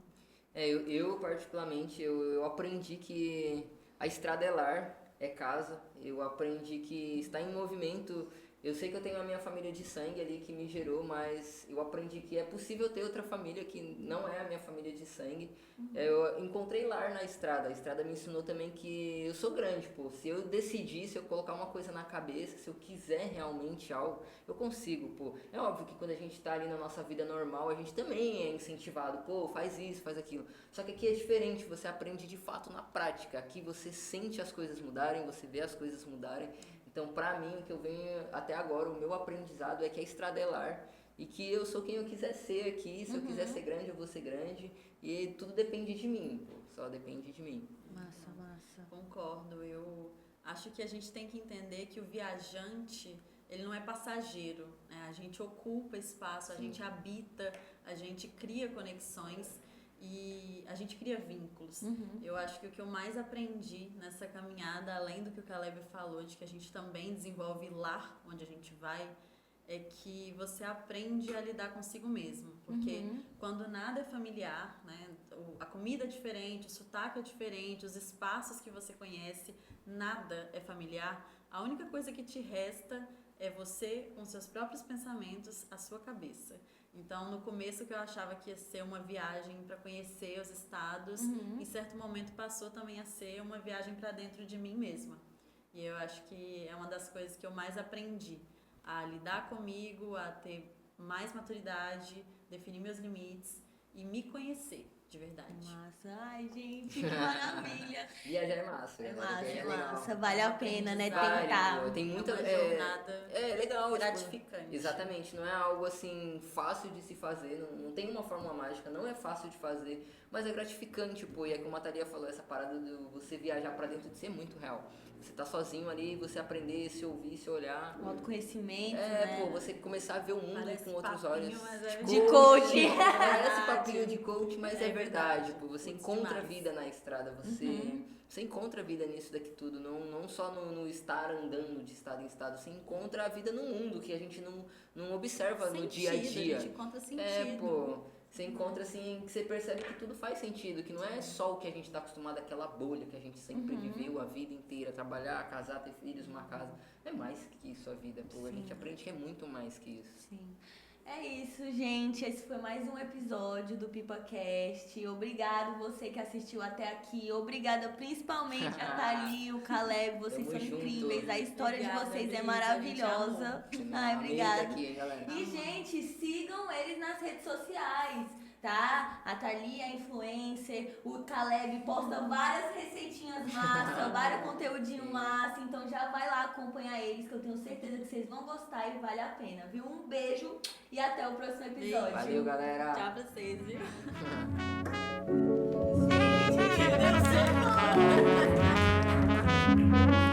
Eu particularmente, eu aprendi que a estrada é lar, é casa. Eu aprendi que estar em movimento... Eu sei que eu tenho a minha família de sangue ali que me gerou, mas eu aprendi que é possível ter outra família que não é a minha família de sangue. Eu encontrei lar na estrada. A estrada me ensinou também que eu sou grande, pô. Se eu decidir, se eu colocar uma coisa na cabeça, se eu quiser realmente algo, eu consigo, pô. É óbvio que quando a gente tá ali na nossa vida normal, a gente também é incentivado. Pô, faz isso, faz aquilo. Só que aqui é diferente, você aprende de fato na prática. Aqui você sente as coisas mudarem, você vê as coisas mudarem. Então, pra mim, o que eu venho até agora, o meu aprendizado é que a estrada é lar e que eu sou quem eu quiser ser aqui. Se eu quiser ser grande, eu vou ser grande. E tudo depende de mim, pô. Só depende de mim. Massa. Concordo. Eu acho que a gente tem que entender que o viajante, ele não é passageiro, né? A gente ocupa espaço, a gente habita, a gente cria conexões. E a gente cria vínculos. Eu acho que o que eu mais aprendi nessa caminhada, além do que o Caleb falou, de que a gente também desenvolve lar onde a gente vai, é que você aprende a lidar consigo mesmo. Porque quando nada é familiar, né, a comida é diferente, o sotaque é diferente, os espaços que você conhece, nada é familiar, a única coisa que te resta é você, com seus próprios pensamentos, a sua cabeça. Então, no começo que eu achava que ia ser uma viagem para conhecer os estados, em certo momento passou também a ser uma viagem para dentro de mim mesma. E eu acho que é uma das coisas que eu mais aprendi, a lidar comigo, a ter mais maturidade, definir meus limites e me conhecer de verdade. Massa. Ai, gente, que maravilha. Viajar é massa. É legal. massa. Vale a pena, né, tentar. Tem muita jornada legal, gratificante. Tipo, exatamente, não é algo assim fácil de se fazer, não tem uma fórmula mágica, não é fácil de fazer, mas é gratificante, pô. E é como a Thalia falou, essa parada de você viajar pra dentro de si é muito real. Você tá sozinho ali, você aprender, se ouvir, se olhar. O autoconhecimento, né? Pô, você começar a ver o mundo com outros olhos. De coach. Parece papinho de coach, mas é verdade. Pô, você encontra vida na estrada, você encontra vida nisso daqui tudo. Não só no estar andando de estado em estado, você encontra a vida no mundo que a gente não observa no dia a dia. A gente encontra sentido. Você encontra assim, que você percebe que tudo faz sentido, que não é só o que a gente está acostumado, aquela bolha que a gente sempre viveu a vida inteira, trabalhar, casar, ter filhos, uma casa. É mais que isso a vida, pô. A gente aprende que é muito mais que isso. Sim. É isso, gente. Esse foi mais um episódio do PipaCast. Obrigado você que assistiu até aqui. Obrigada principalmente a Thalia, o Caleb. Vocês são incríveis. A história de vocês é maravilhosa. Ai, obrigada. Aqui, hein, galera? E, gente, sigam eles nas redes sociais, tá? A Thalia é influencer, o Caleb posta várias receitinhas massa, vários conteúdinho massa, então já vai lá acompanhar eles, que eu tenho certeza que vocês vão gostar e vale a pena, viu? Um beijo e até o próximo episódio. Valeu, galera. Tchau pra vocês, viu? Gente,